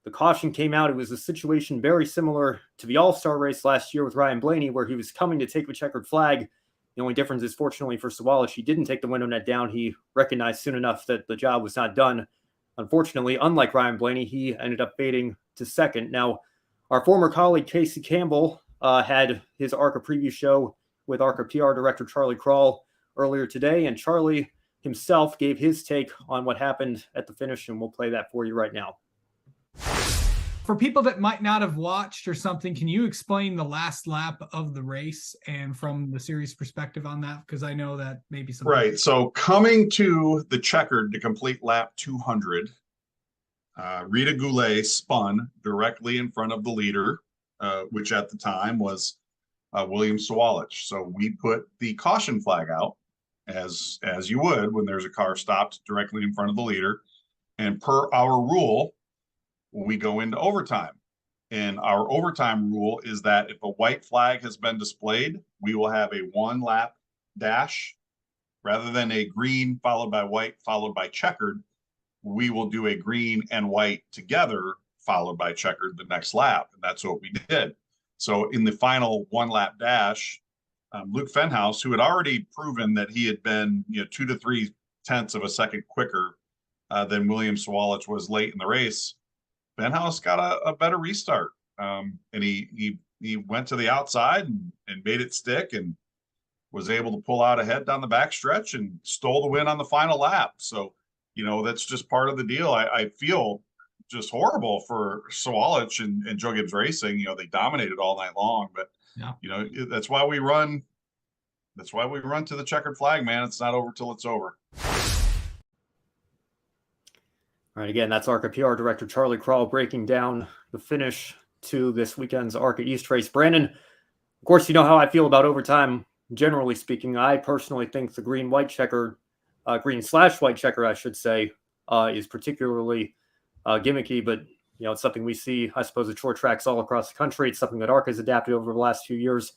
The caution came out. It was a situation very similar to the All-Star race last year with Ryan Blaney, where he was coming to take the checkered flag. The only difference is, fortunately for Sawalich, he didn't take the window net down. He recognized soon enough that the job was not done. Unfortunately, unlike Ryan Blaney, he ended up fading to second. Now, our former colleague Casey Campbell had his ARCA preview show with ARCA PR director Charlie Krall earlier today, and Charlie himself gave his take on what happened at the finish, and we'll play that for you right now. For people that might not have watched or something, can you explain the last lap of the race and from the series perspective on that? Because I know that maybe some. Right. So coming to the checkered to complete lap 200, Rita Goulet spun directly in front of the leader, which at the time was William Sawalich. So we put the caution flag out as you would when there's a car stopped directly in front of the leader. And per our rule, we go into overtime. And our overtime rule is that if a white flag has been displayed, we will have a 1 lap dash rather than a green followed by white followed by checkered. We will do a green and white together followed by checkered the next lap. And that's what we did. So in the final 1 lap dash, Luke Fenhouse, who had already proven that he had been 2 to 3 tenths of a second quicker than William Sawalich was late in the race, Fenhouse got a better restart, and he went to the outside and made it stick and was able to pull out ahead down the backstretch and stole the win on the final lap. So, that's just part of the deal. I feel just horrible for Sawalich and Joe Gibbs Racing. They dominated all night long, but yeah. That's why we run. That's why we run to the checkered flag, man. It's not over till it's over. All right, again, that's ARCA PR Director Charlie Krall breaking down the finish to this weekend's ARCA East race. Brandon, of course, you know how I feel about overtime, generally speaking. I personally think the green/white checker, green/white checker, I should say, is particularly gimmicky, but it's something we see, I suppose, at short tracks all across the country. It's something that ARCA has adapted over the last few years.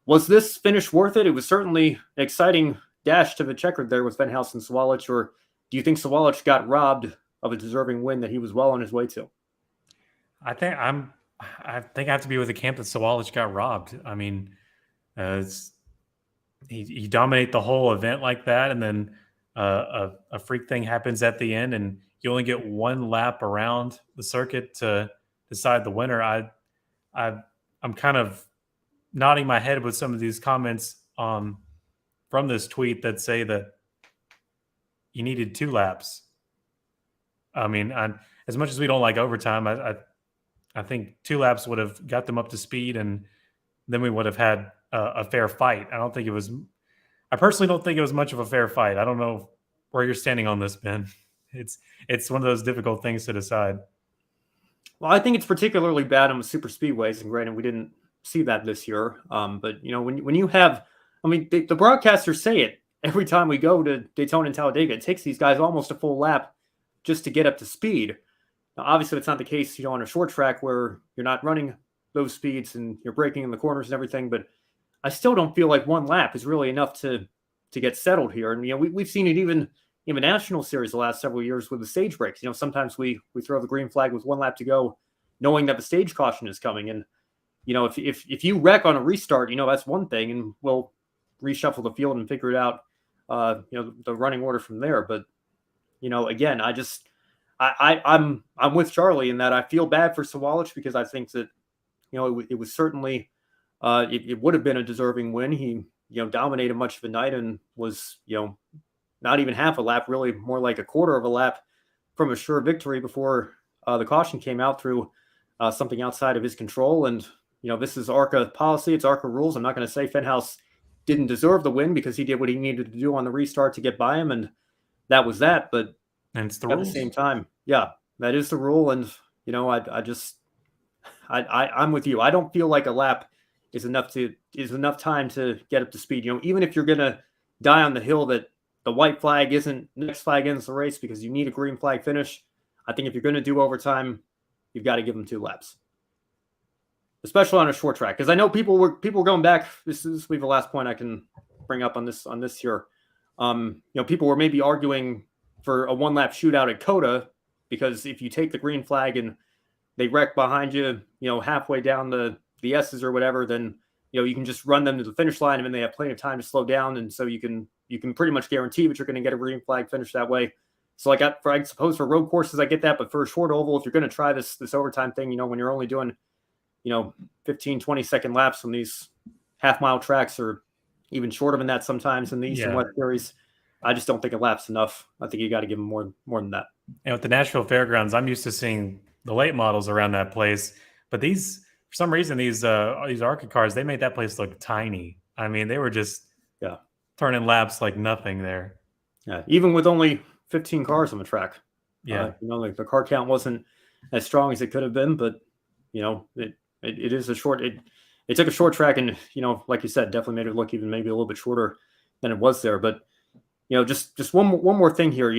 Was this finish worth it? It was certainly an exciting dash to the checkered there with Fenhouse and Sawalich, or do you think Sawalich got robbed of a deserving win that he was well on his way to? I think I have to be with the camp that Sawalich got robbed. I mean, you dominate the whole event like that, and then a freak thing happens at the end, and you only get 1 lap around the circuit to decide the winner. I'm kind of nodding my head with some of these comments from this tweet that say that you needed 2 laps. I mean, as much as we don't like overtime, I think 2 laps would have got them up to speed, and then we would have had a fair fight. I personally don't think it was much of a fair fight. I don't know where you're standing on this, Ben. It's one of those difficult things to decide. Well, I think it's particularly bad on the super speedways, and granted, we didn't see that this year. But when you have, the broadcasters say it every time we go to Daytona and Talladega. It takes these guys almost a full lap just to get up to speed. Now, obviously, it's not the case, on a short track where you're not running those speeds and you're braking in the corners and everything. But I still don't feel like 1 lap is really enough to get settled here. And we've seen it even in the National Series the last several years with the stage breaks. Sometimes we throw the green flag with 1 lap to go, knowing that the stage caution is coming. And if you wreck on a restart, that's one thing, and we'll reshuffle the field and figure it out. The running order from there. But again, I'm with Charlie in that I feel bad for Sawalich, because I think that, it was certainly, it would have been a deserving win. He, dominated much of the night and was, not even half a lap, really more like a quarter of a lap from a sure victory before the caution came out through something outside of his control. And, this is ARCA policy. It's ARCA rules. I'm not going to say Fenhouse didn't deserve the win because he did what he needed to do on the restart to get by him. And that was that. But and it's the at rules. The same time, yeah, that is the rule. And, I'm with you. I don't feel like a lap is enough time to get up to speed. Even if you're gonna die on the hill that the white flag isn't next flag ends the race because you need a green flag finish, I think if you're gonna do overtime, you've got to give them 2 laps, especially on a short track. Because I know people were going back. This will be the last point I can bring up on this here. People were maybe arguing for a 1-lap shootout at Coda, because if you take the green flag and they wreck behind you, halfway down the S's or whatever, then you can just run them to the finish line, and then they have plenty of time to slow down, and so you can pretty much guarantee that you're going to get a green flag finish that way. So I suppose for road courses I get that, but for a short oval, if you're going to try this overtime thing, when you're only doing 15, 20-second laps on these half-mile tracks, or even shorter than that sometimes in the East and West Series, I just don't think a lap's enough. I think you got to give them more than that. And with the Nashville Fairgrounds, I'm used to seeing the late models around that place, but for some reason, these ARCA cars, they made that place look tiny. I mean, they were just turning laps like nothing there. Yeah, even with only 15 cars on the track. Yeah, the car count wasn't as strong as it could have been, but it is a short. It took a short track, and like you said, definitely made it look even maybe a little bit shorter than it was there. But just one more thing here.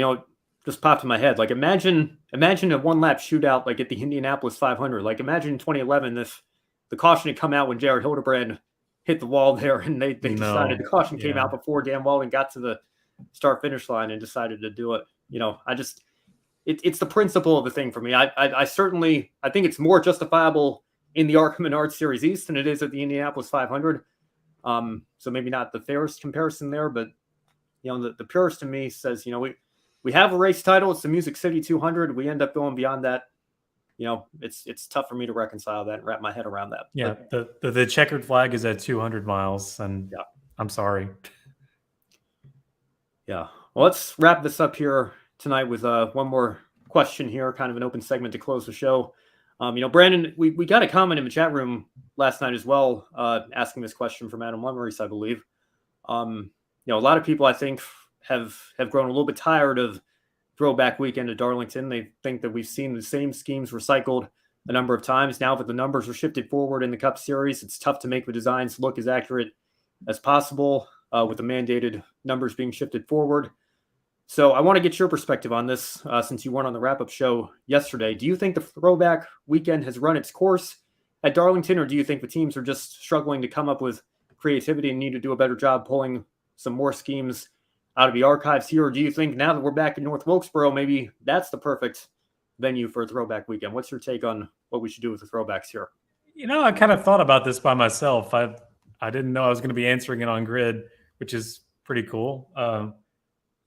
Just popped in my head. Like imagine a 1-lap shootout like at the Indianapolis 500. Like imagine in 2011 if the caution had come out when Jared Hildebrand hit the wall there, and they decided the caution came out before Dan Walden got to the start finish line and decided to do it. It's the principle of the thing for me. I certainly think it's more justifiable in the ARCA Menard Series East than it is at the Indianapolis 500. So maybe not the fairest comparison there, but the purist to me says we have a race title. It's the Music City 200. We end up going beyond that. It's tough for me to reconcile that and wrap my head around that. Yeah, but the checkered flag is at 200 miles, and I'm sorry. Yeah. Well, let's wrap this up here tonight with one more question here, kind of an open segment to close the show. Brandon, we got a comment in the chat room last night as well, asking this question from Adam Lemeris, I believe. A lot of people, I think, have grown a little bit tired of throwback weekend at Darlington. They think that we've seen the same schemes recycled a number of times. Now that the numbers are shifted forward in the Cup Series, it's tough to make the designs look as accurate as possible with the mandated numbers being shifted forward. So I want to get your perspective on this since you weren't on the wrap-up show yesterday. Do you think the throwback weekend has run its course at Darlington, or do you think the teams are just struggling to come up with creativity and need to do a better job pulling some more schemes out of the archives here? Or do you think now that we're back in North Wilkesboro, maybe that's the perfect venue for a throwback weekend? What's your take on what we should do with the throwbacks here? I kind of thought about this by myself. I didn't know I was going to be answering it on Grid, which is pretty cool.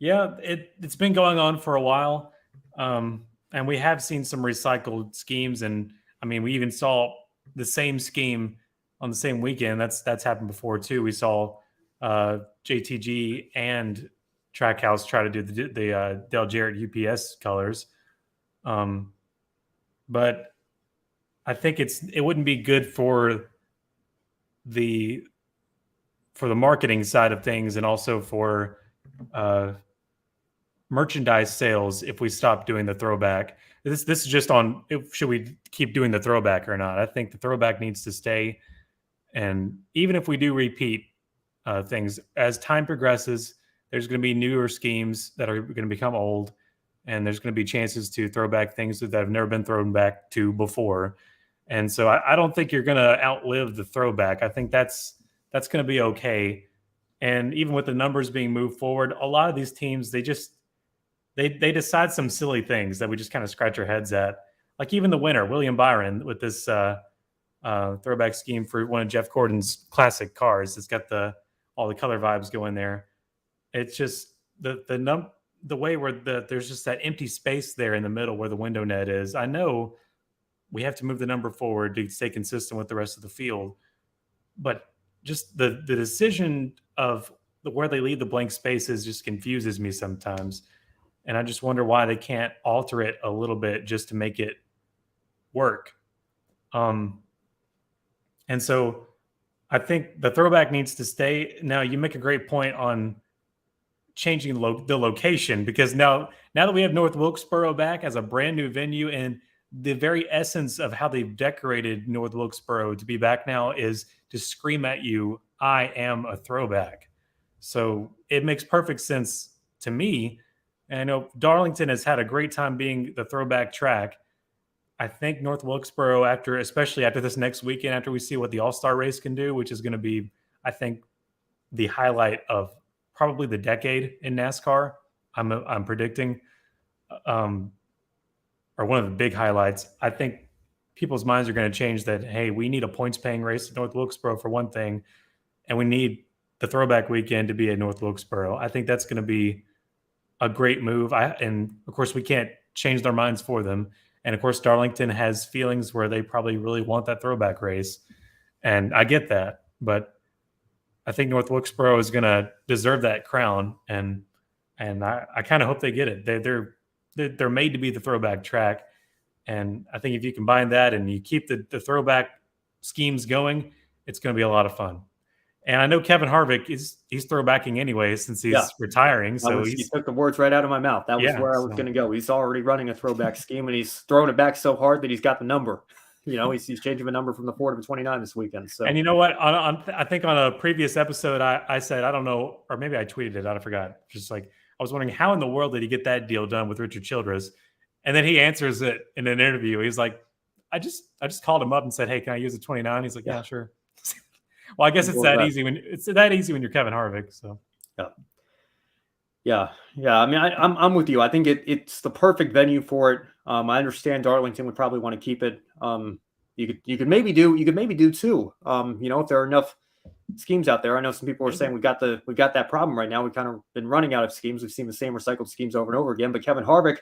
It's been going on for a while. And we have seen some recycled schemes. And I mean, we even saw the same scheme on the same weekend. That's happened before too. We saw JTG and Trackhouse try to do the Dale Jarrett UPS colors. But I think it wouldn't be good for the marketing side of things, and also for merchandise sales if we stop doing the throwback. This is just on should we keep doing the throwback or not. I think the throwback needs to stay, and even if we do repeat things as time progresses, there's going to be newer schemes that are going to become old, and there's going to be chances to throw back things that have never been thrown back to before. And so I don't think you're going to outlive the throwback. I think that's going to be okay. And even with the numbers being moved forward, a lot of these teams, they decide some silly things that we just kind of scratch our heads at. Like even the winner, William Byron, with this throwback scheme for one of Jeff Gordon's classic cars. It's got all the color vibes going there. It's just the way where there's just that empty space there in the middle where the window net is. I know we have to move the number forward to stay consistent with the rest of the field, but just the decision of where they leave the blank spaces just confuses me sometimes. And I just wonder why they can't alter it a little bit just to make it work. And so I think the throwback needs to stay. Now, you make a great point on changing the location, because now that we have North Wilkesboro back as a brand new venue, and the very essence of how they've decorated North Wilkesboro to be back now is to scream at you, I am a throwback. So it makes perfect sense to me. And I know Darlington has had a great time being the throwback track. I think North Wilkesboro, especially after this next weekend, after we see what the All-Star race can do, which is going to be, I think, the highlight of probably the decade in NASCAR. I'm predicting, or one of the big highlights. I think people's minds are going to change that, hey, we need a points-paying race at North Wilkesboro for one thing, and we need the throwback weekend to be at North Wilkesboro. I think that's going to be a great move. And of course, we can't change their minds for them. And of course, Darlington has feelings where they probably really want that throwback race. And I get that. But I think North Wilkesboro is going to deserve that crown. And I kind of hope they get it. They're made to be the throwback track. And I think if you combine that and you keep the throwback schemes going, it's going to be a lot of fun. And I know Kevin Harvick he's throwbacking anyway since he's retiring. So he took the words right out of my mouth. That was where I was going to go. He's already running a throwback scheme, and he's throwing it back so hard that he's got the number. He's changing the number from the 4 to the 29 this weekend. So, and you know what? I think on a previous episode, I said, I don't know, or maybe I tweeted it out. I forgot. Just like, I was wondering how in the world did he get that deal done with Richard Childress? And then he answers it in an interview. He's like, I just called him up and said, hey, can I use the 29? He's like, yeah, sure. Well, I guess it's that easy when you're Kevin Harvick. So, yeah. I mean, I'm with you. I think it's the perfect venue for it. I understand Darlington would probably want to keep it. You could maybe do two. If there are enough schemes out there. I know some people are saying we got that problem right now. We've kind of been running out of schemes. We've seen the same recycled schemes over and over again. But Kevin Harvick,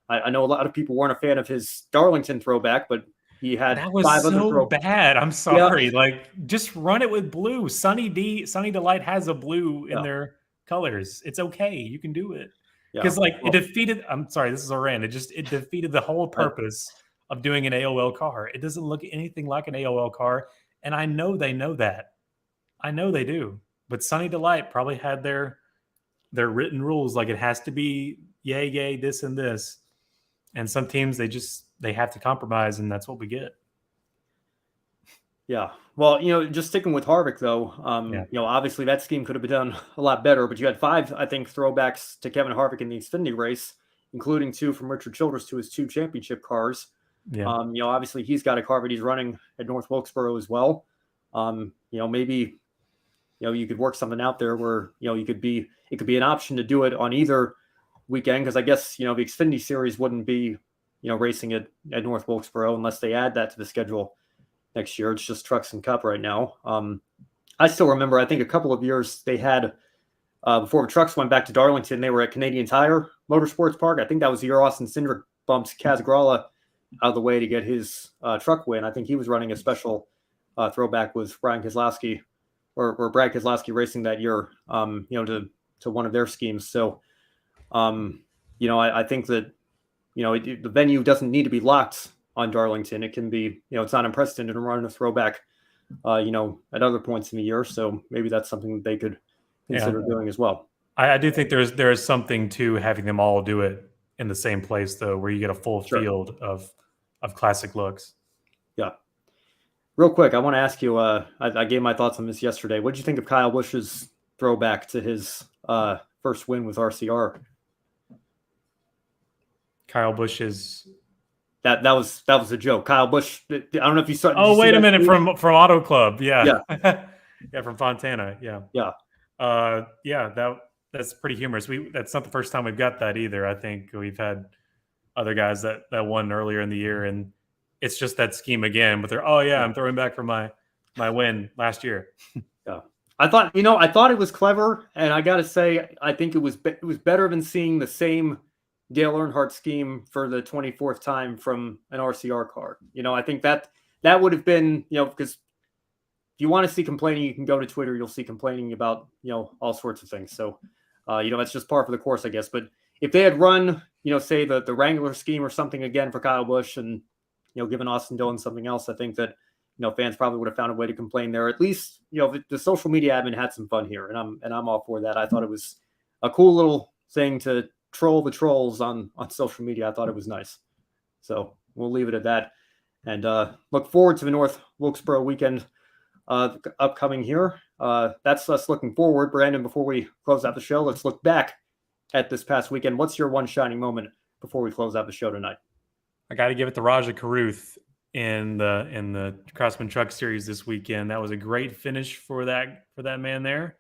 I know a lot of people weren't a fan of his Darlington throwback, but he had that was so bad. I'm sorry. Like, just run it with blue. Sunny Delight has a blue in their colors. It's okay. You can do it. Because it defeated. I'm sorry, this is a rant. It defeated the whole purpose of doing an AOL car. It doesn't look anything like an AOL car, and I know they know that. I know they do. But Sunny Delight probably had their written rules, like it has to be yay, this and this. And some teams they have to compromise, and that's what we get. Yeah. Well, just sticking with Harvick though, obviously that scheme could have been done a lot better, but you had 5, I think, throwbacks to Kevin Harvick in the Xfinity race, including 2 from Richard Childress to his 2 championship cars. Yeah. Obviously he's got a car that he's running at North Wilkesboro as well. Maybe, you could work something out there where, it could be an option to do it on either weekend. Cause I guess, the Xfinity Series wouldn't be, racing at North Wilkesboro unless they add that to the schedule next year. It's just Trucks and Cup right now. I still remember, I think a couple of years they had, before the Trucks went back to Darlington, they were at Canadian Tire Motorsports Park. I think that was the year Austin Cindric bumps Kaz Grala out of the way to get his truck win. I think he was running a special throwback with Brian Keselowski or Brad Keselowski racing that year, to one of their schemes. So, I think that, the venue doesn't need to be locked on Darlington. It can be, it's not unprecedented to run a throwback, at other points in the year. So maybe that's something that they could consider doing as well. I do think there is something to having them all do it in the same place, though, where you get a full field of classic looks. Yeah. Real quick, I want to ask you, I gave my thoughts on this yesterday. What did you think of Kyle Busch's throwback to his first win with RCR? Kyle Busch is that was a joke. Kyle Busch. I don't know if you saw. Oh, wait a minute, from Auto Club, yeah, from Fontana, that's pretty humorous. That's not the first time we've got that either. I think we've had other guys that won earlier in the year, and it's just that scheme again. But I'm throwing back for my win last year. Yeah, I thought it was clever, and I got to say, I think it was better than seeing the same Dale Earnhardt scheme for the 24th time from an RCR car. I think that would have been, because if you want to see complaining, you can go to Twitter. You'll see complaining about, all sorts of things. So, that's just par for the course, I guess. But if they had run, say the Wrangler scheme or something again for Kyle Busch and, given Austin Dillon something else, I think that, fans probably would have found a way to complain there. At least, the social media admin had some fun here, and I'm all for that. I thought it was a cool little thing to troll the trolls on social media. I thought it was nice. So we'll leave it at that. And look forward to the North Wilkesboro weekend upcoming here. That's us looking forward. Brandon, before we close out the show, let's look back at this past weekend. What's your one shining moment before we close out the show tonight? I got to give it to Raja Caruth in the Craftsman Truck Series this weekend. That was a great finish for that man there.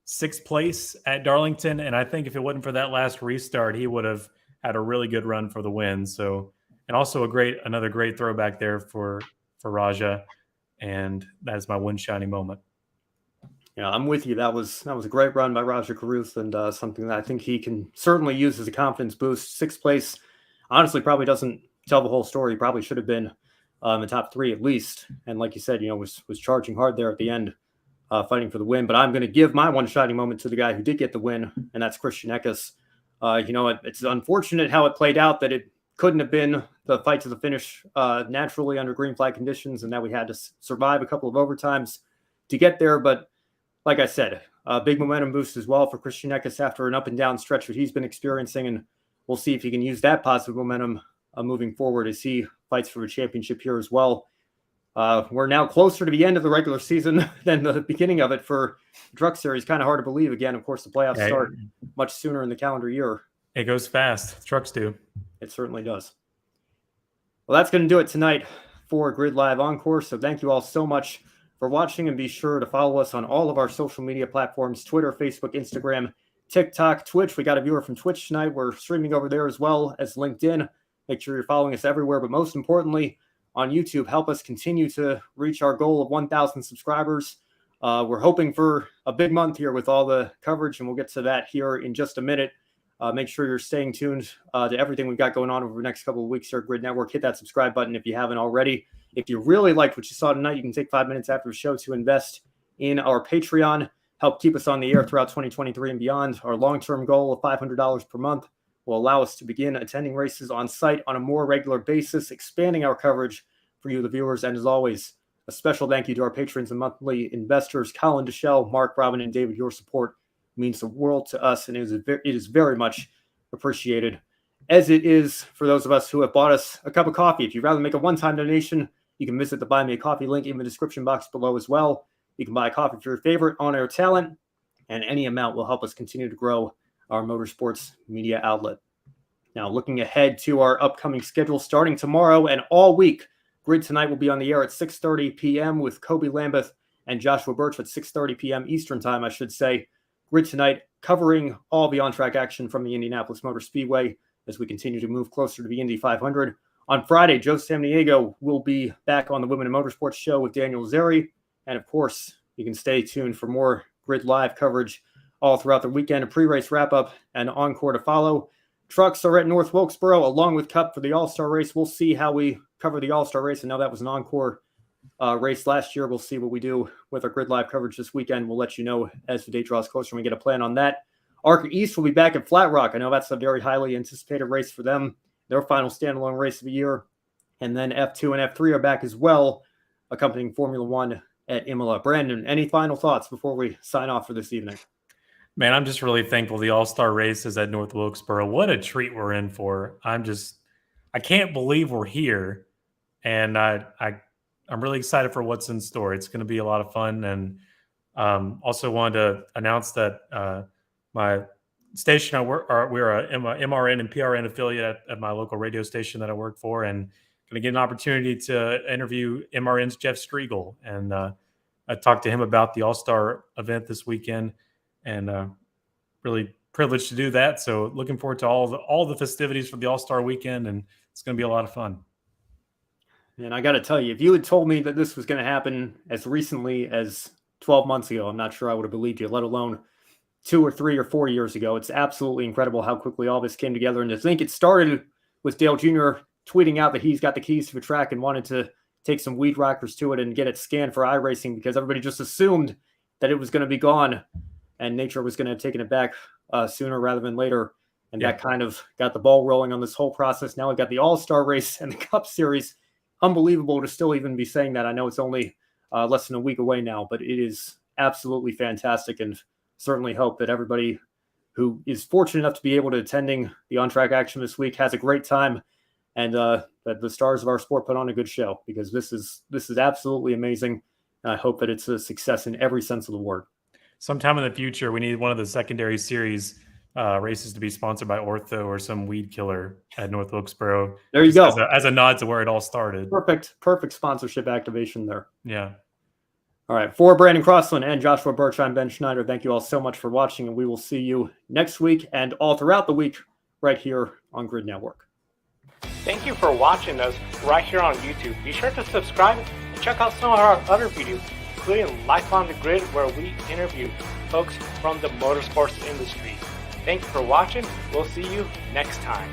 6th place at Darlington, and I think if it wasn't for that last restart, he would have had a really good run for the win. So, and also another great throwback there for Raja, and that is my one shining moment. Yeah, I'm with you. That was a great run by Raja Caruth, and something that I think he can certainly use as a confidence boost. 6th place, honestly, probably doesn't tell the whole story. He probably should have been in the top 3 at least. And like you said, was charging hard there at the end, fighting for the win. But I'm going to give my one shining moment to the guy who did get the win, and that's Christian Eckes. It's unfortunate how it played out, that it couldn't have been the fight to the finish naturally under green flag conditions, and that we had to survive a couple of overtimes to get there. But like I said, a big momentum boost as well for Christian Eckes after an up and down stretch that he's been experiencing, and we'll see if he can use that positive momentum moving forward as he fights for a championship here as well. We're now closer to the end of the regular season than the beginning of it for the Truck Series. Kind of hard to believe. Again, of course, the playoffs start much sooner in the calendar year. It goes fast. Trucks do. It certainly does. Well, that's going to do it tonight for Grid Live Encore. So thank you all so much for watching, and be sure to follow us on all of our social media platforms: Twitter, Facebook, Instagram, TikTok, Twitch. We got a viewer from Twitch tonight. We're streaming over there as well as LinkedIn. Make sure you're following us everywhere, but most importantly, on YouTube. Help us continue to reach our goal of 1,000 subscribers. We're hoping for a big month here with all the coverage, and we'll get to that here in just a minute. Make sure you're staying tuned to everything we've got going on over the next couple of weeks here at Grid Network. Hit that subscribe button if you haven't already. If you really liked what you saw tonight, you can take 5 minutes after the show to invest in our Patreon. Help keep us on the air throughout 2023 and beyond. Our long-term goal of $500 per month will allow us to begin attending races on site on a more regular basis, expanding our coverage for you, the viewers. And as always, a special thank you to our patrons and monthly investors, Colin Deschelle, Mark, Robin, and David. Your support means the world to us, and it is very much appreciated, as it is for those of us who have bought us a cup of coffee. If you'd rather make a one-time donation, you can visit the Buy Me a Coffee link in the description box below as well. You can buy a coffee for your favorite on-air talent, and any amount will help us continue to grow our motorsports media outlet. Now, looking ahead to our upcoming schedule starting tomorrow and all week, Grid Tonight will be on the air at 6:30 p.m. with Kobe Lambeth and Joshua Birch at 6:30 p.m. Eastern Time, I should say. Grid Tonight covering all the on-track action from the Indianapolis Motor Speedway as we continue to move closer to the Indy 500. On Friday, Joe Samniego will be back on the Women in Motorsports show with Daniel Zeri. And of course, you can stay tuned for more Grid Live coverage all throughout the weekend, a pre-race wrap-up and encore to follow. Trucks are at North Wilkesboro along with Cup for the All-Star race. We'll see how we cover the All-Star race. I know that was an encore race last year. We'll see what we do with our Grid Live coverage this weekend. We'll let you know as the date draws closer and we get a plan on that. ARCA East will be back at Flat Rock. I know that's a very highly anticipated race for them, their final standalone race of the year. And then F2 and F3 are back as well, accompanying Formula One at Imola. Brandon, any final thoughts before we sign off for this evening? Man, I'm just really thankful the All-Star race is at North Wilkesboro. What a treat we're in for. I can't believe we're here. And I'm really excited for what's in store. It's going to be a lot of fun. And also wanted to announce that my station, we're a MRN and PRN affiliate at my local radio station that I work for, and going to get an opportunity to interview MRN's Jeff Striegel. And I talked to him about the All-Star event this weekend, and really privileged to do that. So looking forward to all the festivities for the All-Star weekend, and it's going to be a lot of fun. And I got to tell you, if you had told me that this was going to happen as recently as 12 months ago, I'm not sure I would have believed you, let alone 2 or 3 or 4 years ago. It's absolutely incredible how quickly all this came together. And to think it started with Dale Jr. tweeting out that he's got the keys to the track and wanted to take some weed rockers to it and get it scanned for iRacing, because everybody just assumed that it was going to be gone and nature was going to have taken it back sooner rather than later. And that kind of got the ball rolling on this whole process. Now we've got the All-Star race and the Cup Series. Unbelievable to still even be saying that. I know it's only less than a week away now, but it is absolutely fantastic, and certainly hope that everybody who is fortunate enough to be able to attending the on-track action this week has a great time and that the stars of our sport put on a good show, because this is absolutely amazing. I hope that it's a success in every sense of the word. Sometime in the future, we need one of the secondary series races to be sponsored by Ortho or some weed killer at North Wilkesboro. There you go. As a nod to where it all started. Perfect sponsorship activation there. Yeah. All right. For Brandon Crossland and Joshua Birch, I'm Ben Schneider. Thank you all so much for watching, and we will see you next week and all throughout the week right here on Grid Network. Thank you for watching us right here on YouTube. Be sure to subscribe and check out some of our other videos, including Life on the Grid, where we interview folks from the motorsports industry. Thank you for watching. We'll see you next time.